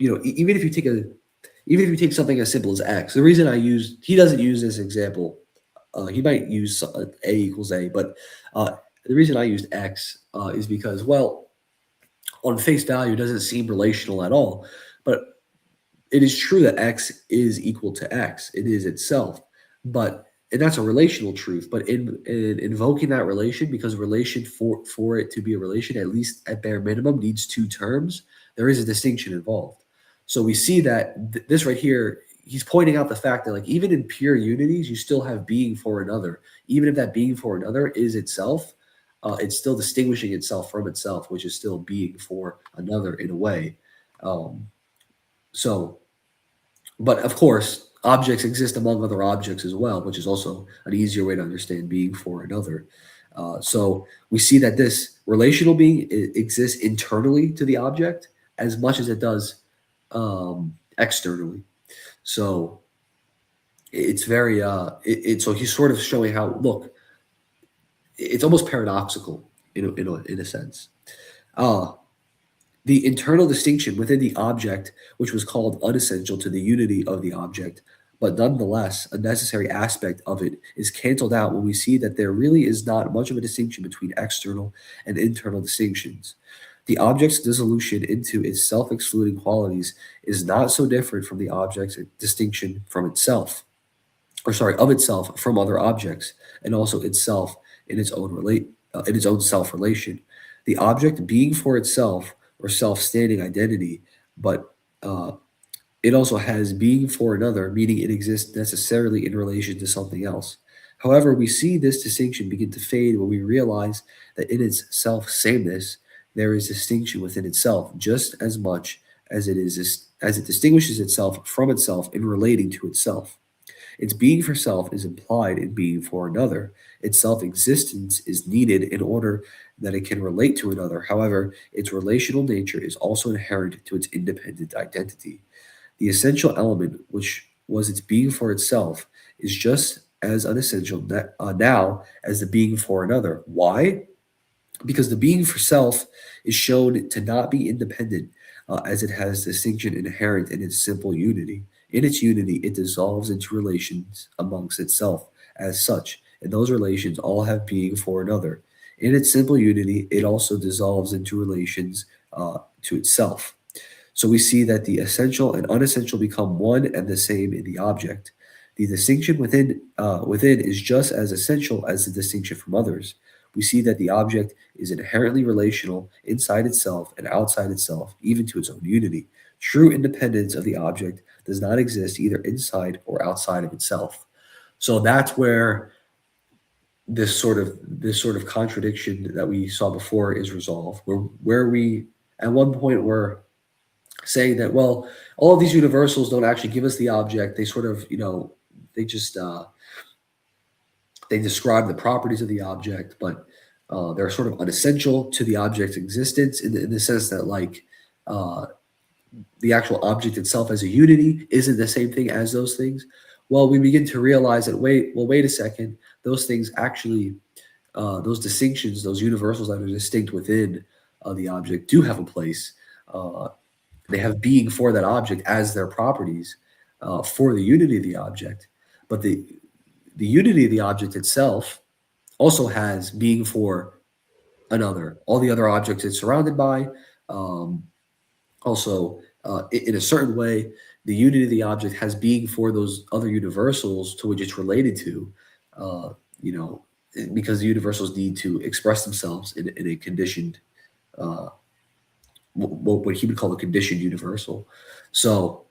even if you take something as simple as x. The reason he doesn't use this example. He might use a equals a, but the reason I used x is because, well, on face value, it doesn't seem relational at all. But it is true that x is equal to x. It is itself, but and that's a relational truth. But in invoking that relation, because relation for it to be a relation, at least at bare minimum, needs two terms. There is a distinction involved. So we see that this right here, he's pointing out the fact that like even in pure unities, you still have being for another. Even if that being for another is itself, it's still distinguishing itself from itself, which is still being for another in a way. Um, so but of course, objects exist among other objects as well, which is also an easier way to understand being for another. So we see that this relational being exists internally to the object as much as it does externally. So it's very so he's sort of showing how, look, it's almost paradoxical in a sense. Uh, The internal distinction within the object, which was called unessential to the unity of the object, but nonetheless a necessary aspect of it, is cancelled out when we see that there really is not much of a distinction between external and internal distinctions. The object's dissolution into its self excluding qualities is not so different from the object's distinction from itself, or sorry, of itself from other objects, and also itself in its own self relation. The object being for itself or self-standing identity, but uh, it also has being for another, meaning it exists necessarily in relation to something else. However, we see this distinction begin to fade when we realize that in its self sameness there is distinction within itself, just as much as it distinguishes itself from itself in relating to itself. Its being for self is implied in being for another. Its self existence is needed in order that it can relate to another. However, its relational nature is also inherent to its independent identity. The essential element, which was its being for itself, is just as unessential now as the being for another. Why? Because the being for self is shown to not be independent, as it has distinction inherent in its simple unity. In its unity, it dissolves into relations amongst itself as such, and those relations all have being for another. In its simple unity, it also dissolves into relations to itself. So we see that the essential and unessential become one and the same in the object. The distinction within is just as essential as the distinction from others. We see that the object is inherently relational inside itself and outside itself, even to its own unity. True independence of the object does not exist either inside or outside of itself. So that's where this sort of contradiction that we saw before is resolved. Where we at one point were saying that, well, all of these universals don't actually give us the object. They sort of, they just they describe the properties of the object, but they're sort of unessential to the object's existence in the sense that, like, uh, the actual object itself as a unity isn't the same thing as those things. Well, we begin to realize that, wait a second, those things actually, those distinctions, those universals that are distinct within the object do have a place. Uh, they have being for that object as their properties for the unity of the object. But the unity of the object itself also has being for another. All the other objects it's surrounded by, um, also in a certain way, the unity of the object has being for those other universals to which it's related to. Uh, you know, because the universals need to express themselves in a conditioned, uh, what he would call a conditioned universal. So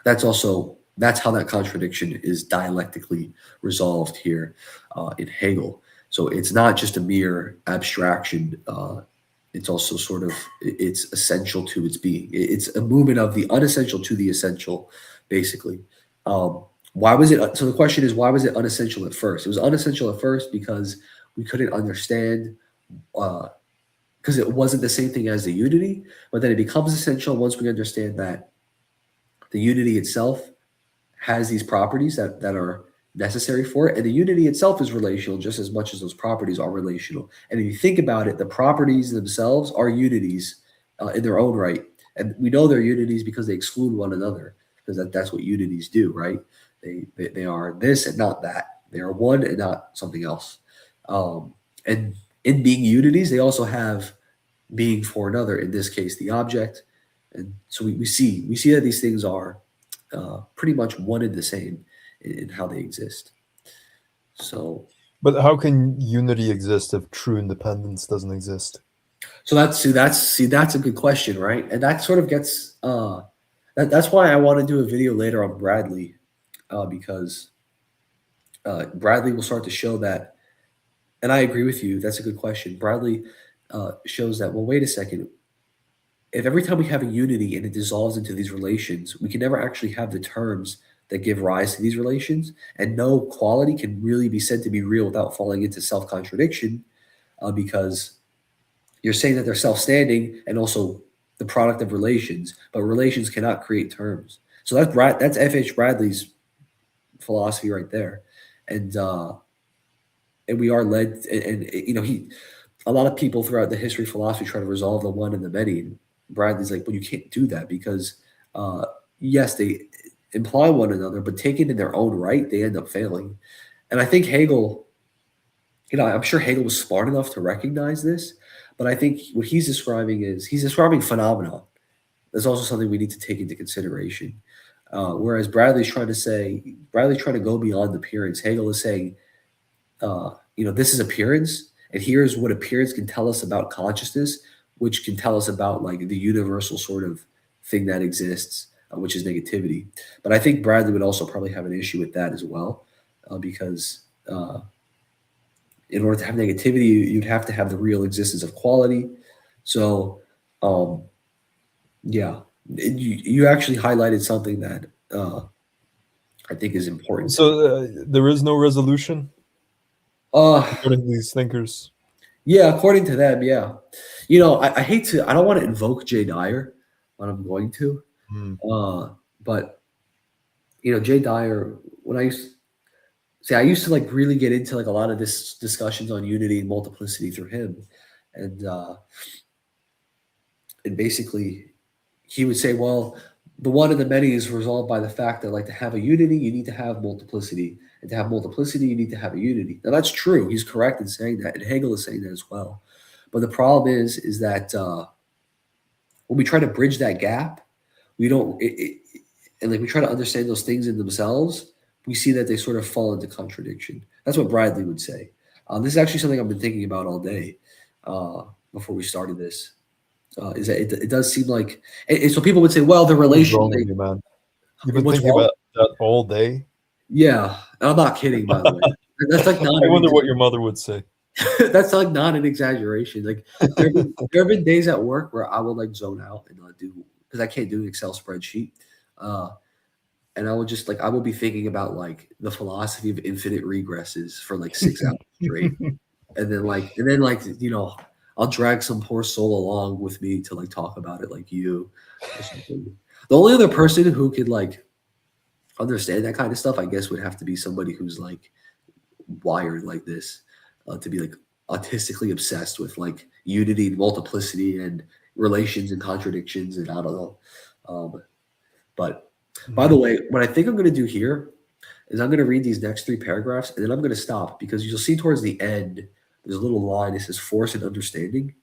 that's how that contradiction is dialectically resolved here in Hegel. So it's not just a mere abstraction. It's also sort of it's essential to its being. It's a movement of the unessential to the essential, basically. Um, Why was it? So the question is, why was it unessential at first? It was unessential at first because we couldn't understand, because it wasn't the same thing as the unity. But then it becomes essential once we understand that the unity itself has these properties that are necessary for it. And the unity itself is relational just as much as those properties are relational. And if you think about it, the properties themselves are unities in their own right. And we know they're unities because they exclude one another, because that's what unities do, right? They are this and not that. They are one and not something else. And in being unities, they also have being for another, in this case, the object. And so we see that these things are pretty much one and the same in how they exist. So But how can unity exist if true independence doesn't exist? that's a good question, right? And that sort of gets that's why I want to do a video later on Bradley, because Bradley will start to show that, and I agree with you. That's a good question. Bradley shows that. Well, wait a second. If every time we have a unity and it dissolves into these relations, we can never actually have the terms that give rise to these relations, and no quality can really be said to be real without falling into self contradiction, because you're saying that they're self-standing and also the product of relations, but relations cannot create terms. So that's F.H. Bradley's philosophy right there, and we are led, and he, a lot of people throughout the history of philosophy try to resolve the one and the many. And Bradley's like, well, you can't do that because uh, yes, they imply one another, but taken in their own right, they end up failing. And I think Hegel, I'm sure Hegel was smart enough to recognize this, but I think what he's describing phenomena. That's also something we need to take into consideration. Whereas Bradley's trying to go beyond appearance. Hegel is saying, this is appearance, and here's what appearance can tell us about consciousness, which can tell us about like the universal sort of thing that exists, which is negativity. But I think Bradley would also probably have an issue with that as well, because in order to have negativity, you'd have to have the real existence of quality. So, um, yeah, you actually highlighted something that I think is important. So there is no resolution Uh, according to these thinkers. yeah, according to them, yeah. I hate to, I don't want to invoke Jay Dyer, but I'm going to. Hmm. But Jay Dyer, when I used to like really get into like a lot of this discussions on unity and multiplicity through him, and basically he would say, well, the one and the many is resolved by the fact that like to have a unity, you need to have multiplicity, and to have multiplicity, you need to have a unity. Now that's true. He's correct in saying that, and Hegel is saying that as well. But the problem is that when we try to bridge that gap, we don't, and like we try to understand those things in themselves, we see that they sort of fall into contradiction. That's what Bradley would say. This is actually something I've been thinking about all day before we started this. Is that it does seem like, and so people would say, well, the What's relation, wrong with you, man? You've been what's thinking wrong? about that all day. Yeah, and I'm not kidding, by the way. That's like not I an wonder what your mother would say. that's like not an exaggeration. Like there have been days at work where I will like zone out and do, because I can't do an Excel spreadsheet. Uh, and I would just like I will be thinking about like the philosophy of infinite regresses for like 6 hours straight, and then I'll drag some poor soul along with me to like talk about it, like you or something. The only other person who could like understand that kind of stuff, I guess, would have to be somebody who's like wired like this, to be like autistically obsessed with like unity and multiplicity and relations and contradictions, and I don't know. But by the way, what I think I'm going to do here is I'm going to read these next 3 paragraphs, and then I'm going to stop, because you'll see towards the end there's a little line that says force and understanding.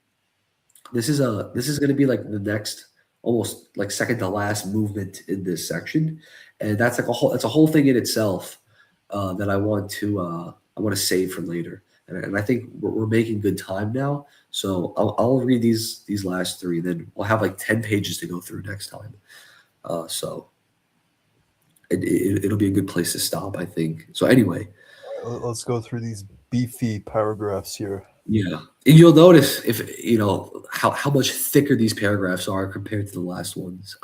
This is going to be like the next, almost like second to last movement in this section, and that's a whole thing in itself, that I want to save for later, and I think we're making good time now. So I'll read these last 3, then we'll have like 10 pages to go through next time. So it'll be a good place to stop, I think. So anyway, Let's go through these beefy paragraphs here. yeah, and you'll notice if how much thicker these paragraphs are compared to the last ones.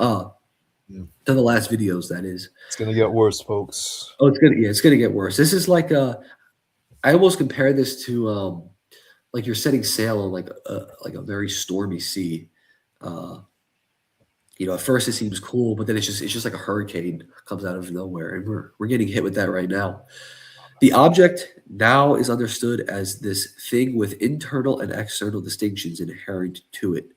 Yeah. To the last videos, that is. It's gonna get worse, folks. Oh, it's gonna get worse. This is like I almost compare this to like you're setting sail on like a very stormy sea. Uh, at first it seems cool, but then it's just like a hurricane comes out of nowhere, and we're getting hit with that right now. The object now is understood as this thing with internal and external distinctions inherent to it.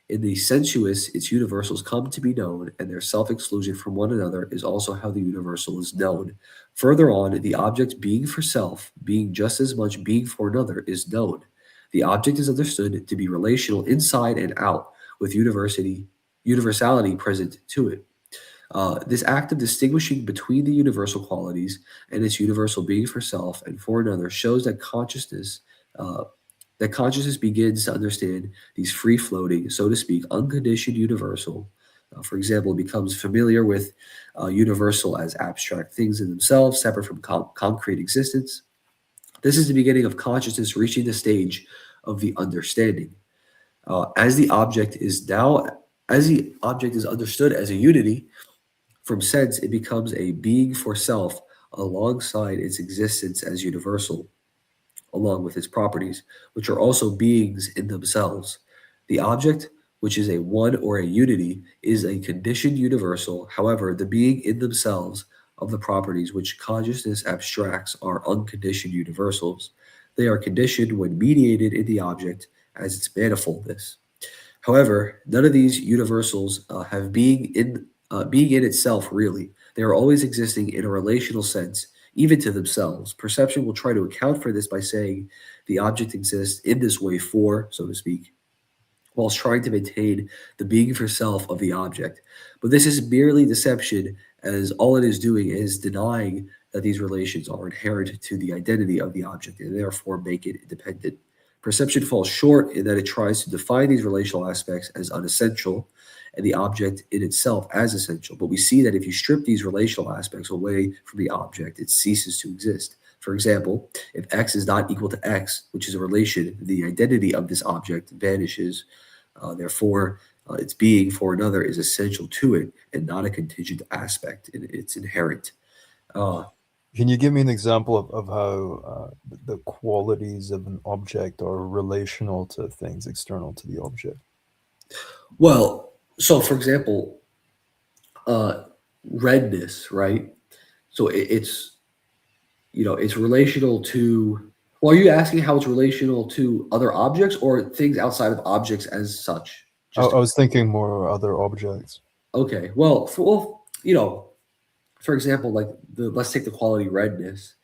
In the sensuous, its universals come to be known, and their self exclusion from one another is also how the universal is known. Further on, the object being for self, being just as much being for another, is known. The object is understood to be relational inside and out, with universality present to it. This act of distinguishing between the universal qualities and its universal being for self and for another shows uh, that consciousness begins to understand these free floating, so to speak, unconditioned universal. For example, it becomes familiar with universal as abstract things in themselves, separate from concrete existence. This is the beginning of consciousness reaching the stage of the understanding. As the object is now, as the object is understood as a unity, from sense, it becomes a being for self alongside its existence as universal, along with its properties, which are also beings in themselves. The object, which is a one or a unity, is a conditioned universal. However, the being in themselves of the properties which consciousness abstracts are unconditioned universals. They are conditioned when mediated in the object as its manifoldness. However, none of these universals have being in itself really. They are always existing in a relational sense, even to themselves. Perception will try to account for this by saying the object exists in this way for, so to speak, whilst trying to maintain the being for self of the object. But this is merely deception, as all it is doing is denying that these relations are inherent to the identity of the object and therefore make it independent. Perception falls short in that it tries to define these relational aspects as unessential and the object in itself as essential. But we see that if you strip these relational aspects away from the object, it ceases to exist. For example, if x is not equal to x, which is a relation, the identity of this object vanishes. Therefore, its being for another is essential to it and not a contingent aspect. It's inherent. Uh, Can you give me an example of how the qualities of an object are relational to things external to the object? well, so for example, uh, redness, right? So it's relational to. Well, are you asking how it's relational to other objects or things outside of objects as such? I, Just I was thinking more other objects. okay. Well, for example, like let's take the quality redness.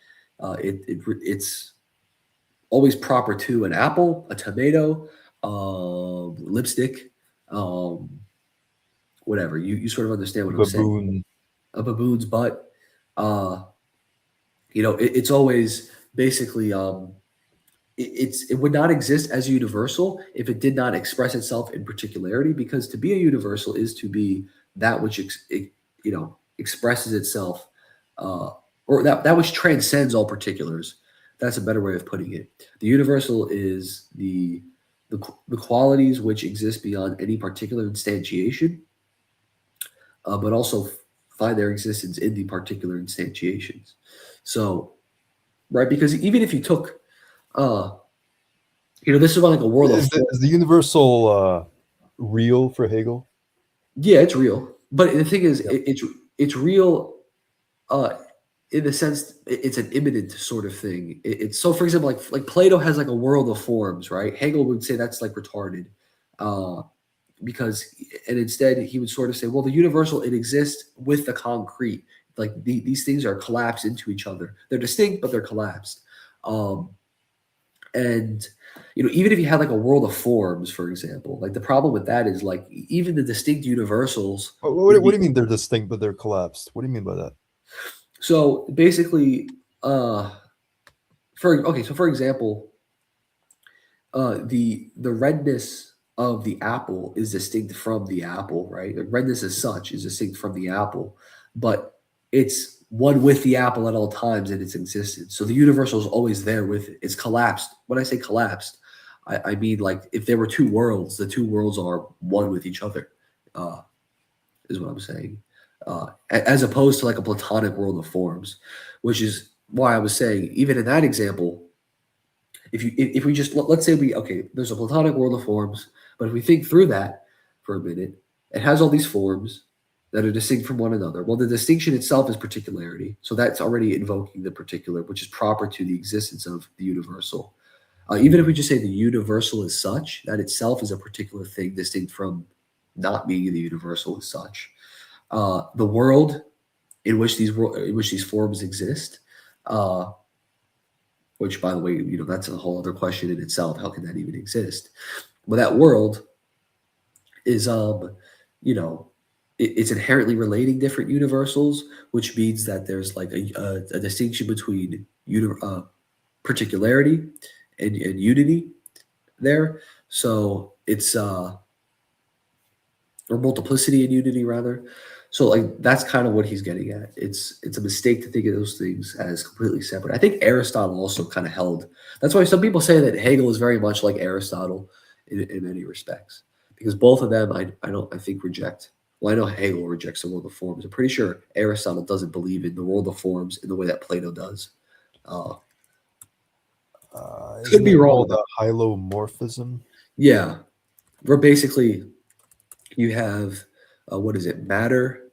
It's always proper to an apple, a tomato, lipstick, um, whatever. You sort of understand what I'm saying. Baboon. A baboon's butt. Uh, it's always basically it would not exist as universal if it did not express itself in particularity. Because to be a universal is to be that which expresses itself, uh, or that which transcends all particulars. That's a better way of putting it. The universal is the qualities which exist beyond any particular instantiation, but also find their existence in the particular instantiations. So, right, because even if you took, uh, this is about like a world of Is the universal real for Hegel? yeah, it's real. But the thing is, Yep. it's real uh, in the sense it's an imminent sort of thing. It's so, for example, like Plato has like a world of forms, right? Hegel would say that's like retarded, uh, because and instead he would sort of say, well, the universal it exists with the concrete. Like these things are collapsed into each other. They're distinct, but they're collapsed. Um, and even if you had like a world of forms, for example, like the problem with that is like even the distinct universals would What be do you mean they're distinct but they're collapsed? What do you mean by that? so basically uh for example, the redness of the apple is distinct from the apple, right? The redness as such is distinct from the apple, but it's one with the apple at all times in its existence. So the universal is always there with it. It's collapsed. When I say collapsed, I mean like if there were two worlds, the two worlds are one with each other. Uh, is what I'm saying, as opposed to like a Platonic world of forms, which is why I was saying even in that example, if we just let's say we okay, there's a Platonic world of forms, but if we think through that for a minute, it has all these forms that are distinct from one another. Well, the distinction itself is particularity, so that's already invoking the particular, which is proper to the existence of the universal. Even if we just say the universal is such, that itself is a particular thing distinct from not being the universal as such. The world in which these forms exist, uh, which by the way, that's a whole other question in itself. How can that even exist? But that world is you know it's inherently relating different universals, which means that there's like a distinction between particularity and unity there. So it's or multiplicity and unity rather. So like that's kind of what he's getting at. It's a mistake to think of those things as completely separate. I think Aristotle also kind of held. That's why some people say that Hegel is very much like Aristotle in many respects, because both of them I think reject. Well, I know Hegel rejects the world of forms. I'm pretty sure Aristotle doesn't believe in the world of forms in the way that Plato does. Uh, could Isn't be it wrong. called a hylomorphism? Yeah, where basically you have what is it? Matter.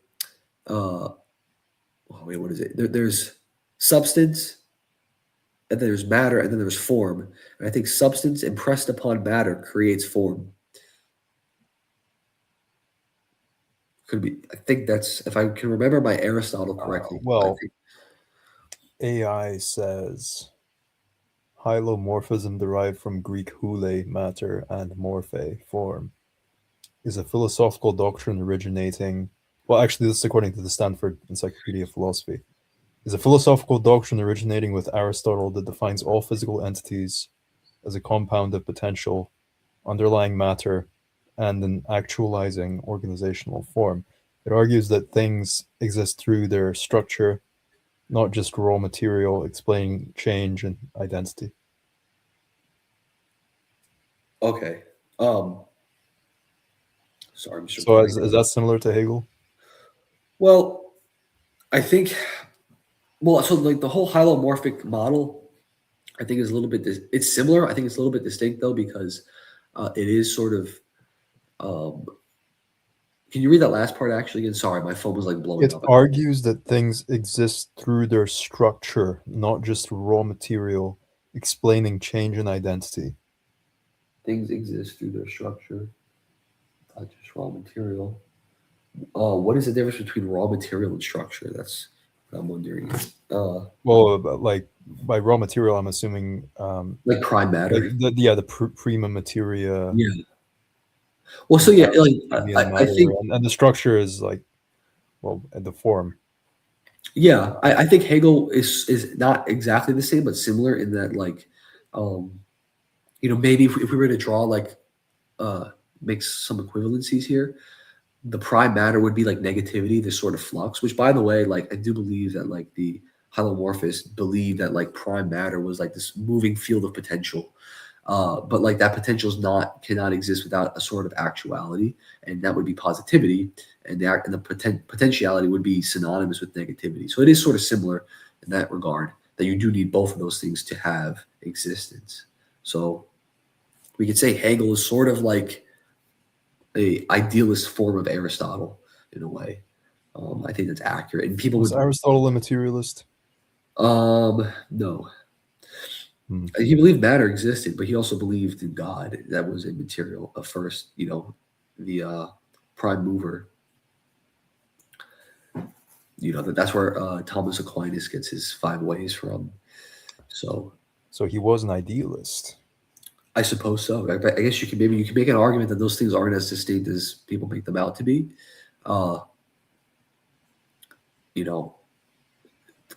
Uh, oh wait, what is it? There's substance, and then there's matter, and then there's form. And I think substance impressed upon matter creates form. Could be. I think that's if I can remember my Aristotle correctly. I Well, think AI says hylomorphism derived from Greek hule, matter, and morphe, form, is a philosophical doctrine originating. Well, actually, this is according to the Stanford Encyclopedia of Philosophy. Is a philosophical doctrine originating with Aristotle that defines all physical entities as a compound of potential, underlying matter, and an actualizing organizational form. It argues that things exist through their structure, not just raw material, explaining change and identity. okay. Um, sorry, I'm just So replying. is that similar to Hegel? Well, I think. Well, so like the whole hylomorphic model, I think is a little bit. It's similar. I think it's a little bit distinct though because it is sort of. Um, can you read that last part actually again? Sorry, my phone was like blowing It up. argues that things exist through their structure, not just raw material, explaining change in identity. Things exist through their structure, not just raw material. What is the difference between raw material and structure? That's what I'm wondering. Uh, Well, like by raw material, I'm assuming like prime like matter. the prima materia, Yeah. Well, so yeah, like ambient I matter, think and the structure is like, well, the form. yeah, I think Hegel is not exactly the same, but similar in that like, um, maybe if we were to draw like uh make some equivalencies here, the prime matter would be like negativity, this sort of flux, which by the way, like I do believe that like the hylomorphists believe that like prime matter was like this moving field of potential. But like that potential is not cannot exist without a sort of actuality, and that would be positivity, and the potentiality would be synonymous with negativity. So it is sort of similar in that regard that you do need both of those things to have existence. So we could say Hegel is sort of like a idealist form of Aristotle in a way. I think that's accurate, and people Was would Aristotle a materialist? no. Hmm. He believed matter existed, but he also believed in God. That was immaterial at first. The prime mover. That's where Thomas Aquinas gets his five ways from. So So he was an idealist. I suppose so. I guess you can make an argument that those things aren't as distinct as people make them out to be. Uh, you know,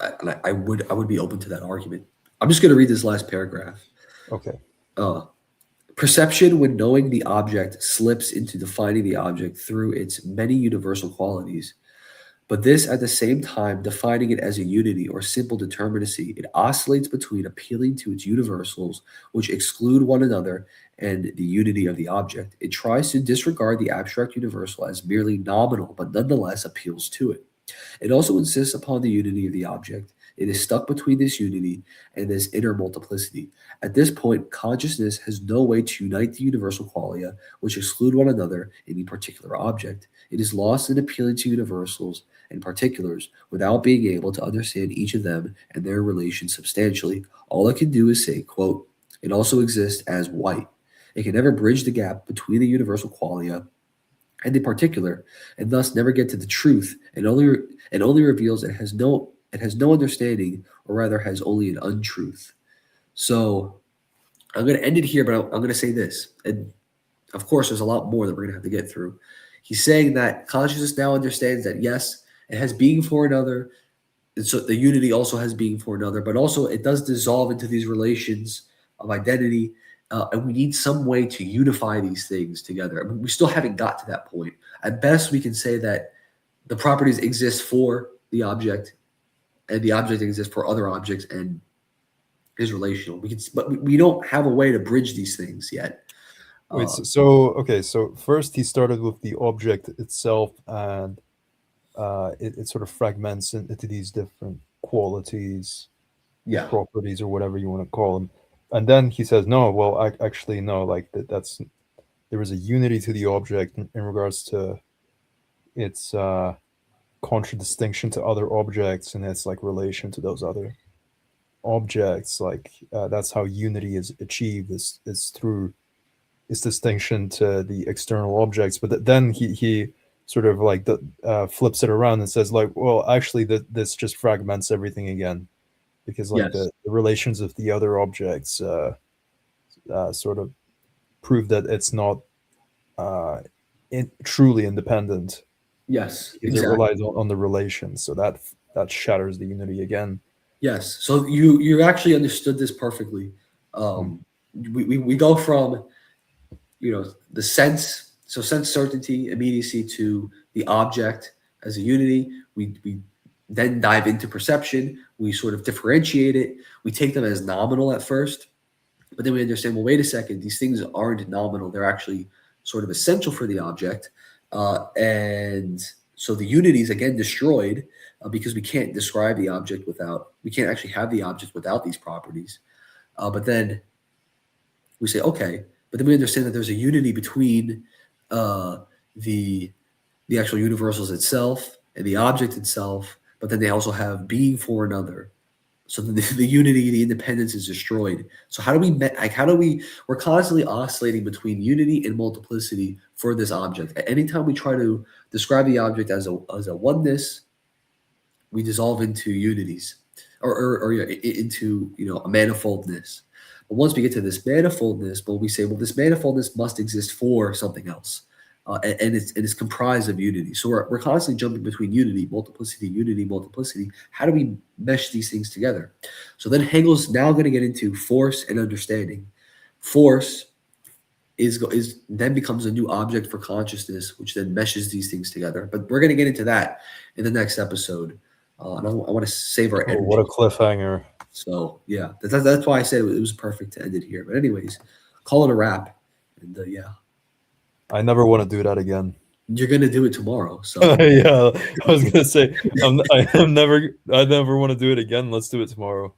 I would be open to that argument. I'm just going to read this last paragraph. Okay. Uh, Perception, when knowing the object, slips into defining the object through its many universal qualities, but this at the same time defining it as a unity or simple determinacy. It oscillates between appealing to its universals, which exclude one another, and the unity of the object. It tries to disregard the abstract universal as merely nominal, but nonetheless appeals to it. It also insists upon the unity of the object. It is stuck between this unity and this inner multiplicity. At this point, consciousness has no way to unite the universal qualia, which exclude one another in the particular object. It is lost in appealing to universals and particulars without being able to understand each of them and their relations substantially. All it can do is say, quote, it also exists as white. It can never bridge the gap between the universal qualia and the particular, and thus never get to the truth, and only reveals it has no understanding, or rather has only an untruth. So I'm going to end it here, but I'm going to say this, and of course, there's a lot more that we're going to have to get through. He's saying that consciousness now understands that yes, it has being for another, and so the unity also has being for another, but also it does dissolve into these relations of identity, and we need some way to unify these things together. I mean, we still haven't got to that point. At best, we can say that the properties exist for the object, and the object exists for other objects, and is relational. But we don't have a way to bridge these things yet. Wait, Uh, okay, so first he started with the object itself, and it sort of fragments into these different qualities or yeah, properties or whatever you want to call them, and then he says, no, well, actually, no, like that's there is a unity to the object in regards to its contradistinction to other objects and its like relation to those other objects. Like that's how unity is achieved, is through its distinction to the external objects. But then he sort of like flips it around and says like, well, actually this just fragments everything again, because like yes, the relations of the other objects sort of prove that it's not truly independent, yes, because it exactly. relies on the relations. So that shatters the unity again. Yes. So you actually understood this perfectly. Hmm. We go from the sense, so sense certainty, immediacy, to the object as a unity. We then dive into perception. We sort of differentiate it. We take them as nominal at first, but then we understand, well, wait a second, these things aren't nominal. They're actually sort of essential for the object. And so the unity is again destroyed, because we can't describe the object we can't actually have the object without these properties. But then we say, okay, but then we understand that there's a unity between uh, the the actual universals itself and the object itself, but then they also have being for another. So the unity, the independence is destroyed. So we're constantly oscillating between unity and multiplicity for this object. Anytime we try to describe the object as a oneness, we dissolve into unities, or yeah, into a manifoldness. But once we get to this manifoldness, well, we say, well, this manifoldness must exist for something else, and it's comprised of unity. So we're constantly jumping between unity, multiplicity, unity, multiplicity. How do we mesh these things together? So then Hegel's now going to get into force and understanding. Force is then becomes a new object for consciousness, which then meshes these things together. But we're going to get into that in the next episode, and I want to save our Oh, what energy. a cliffhanger. So yeah, that's why I said it was perfect to end it here. But anyways, call it a wrap, and yeah, I never want to do that again. you're gonna do it tomorrow. So Yeah, I was gonna say I never want to do it again. Let's do it tomorrow.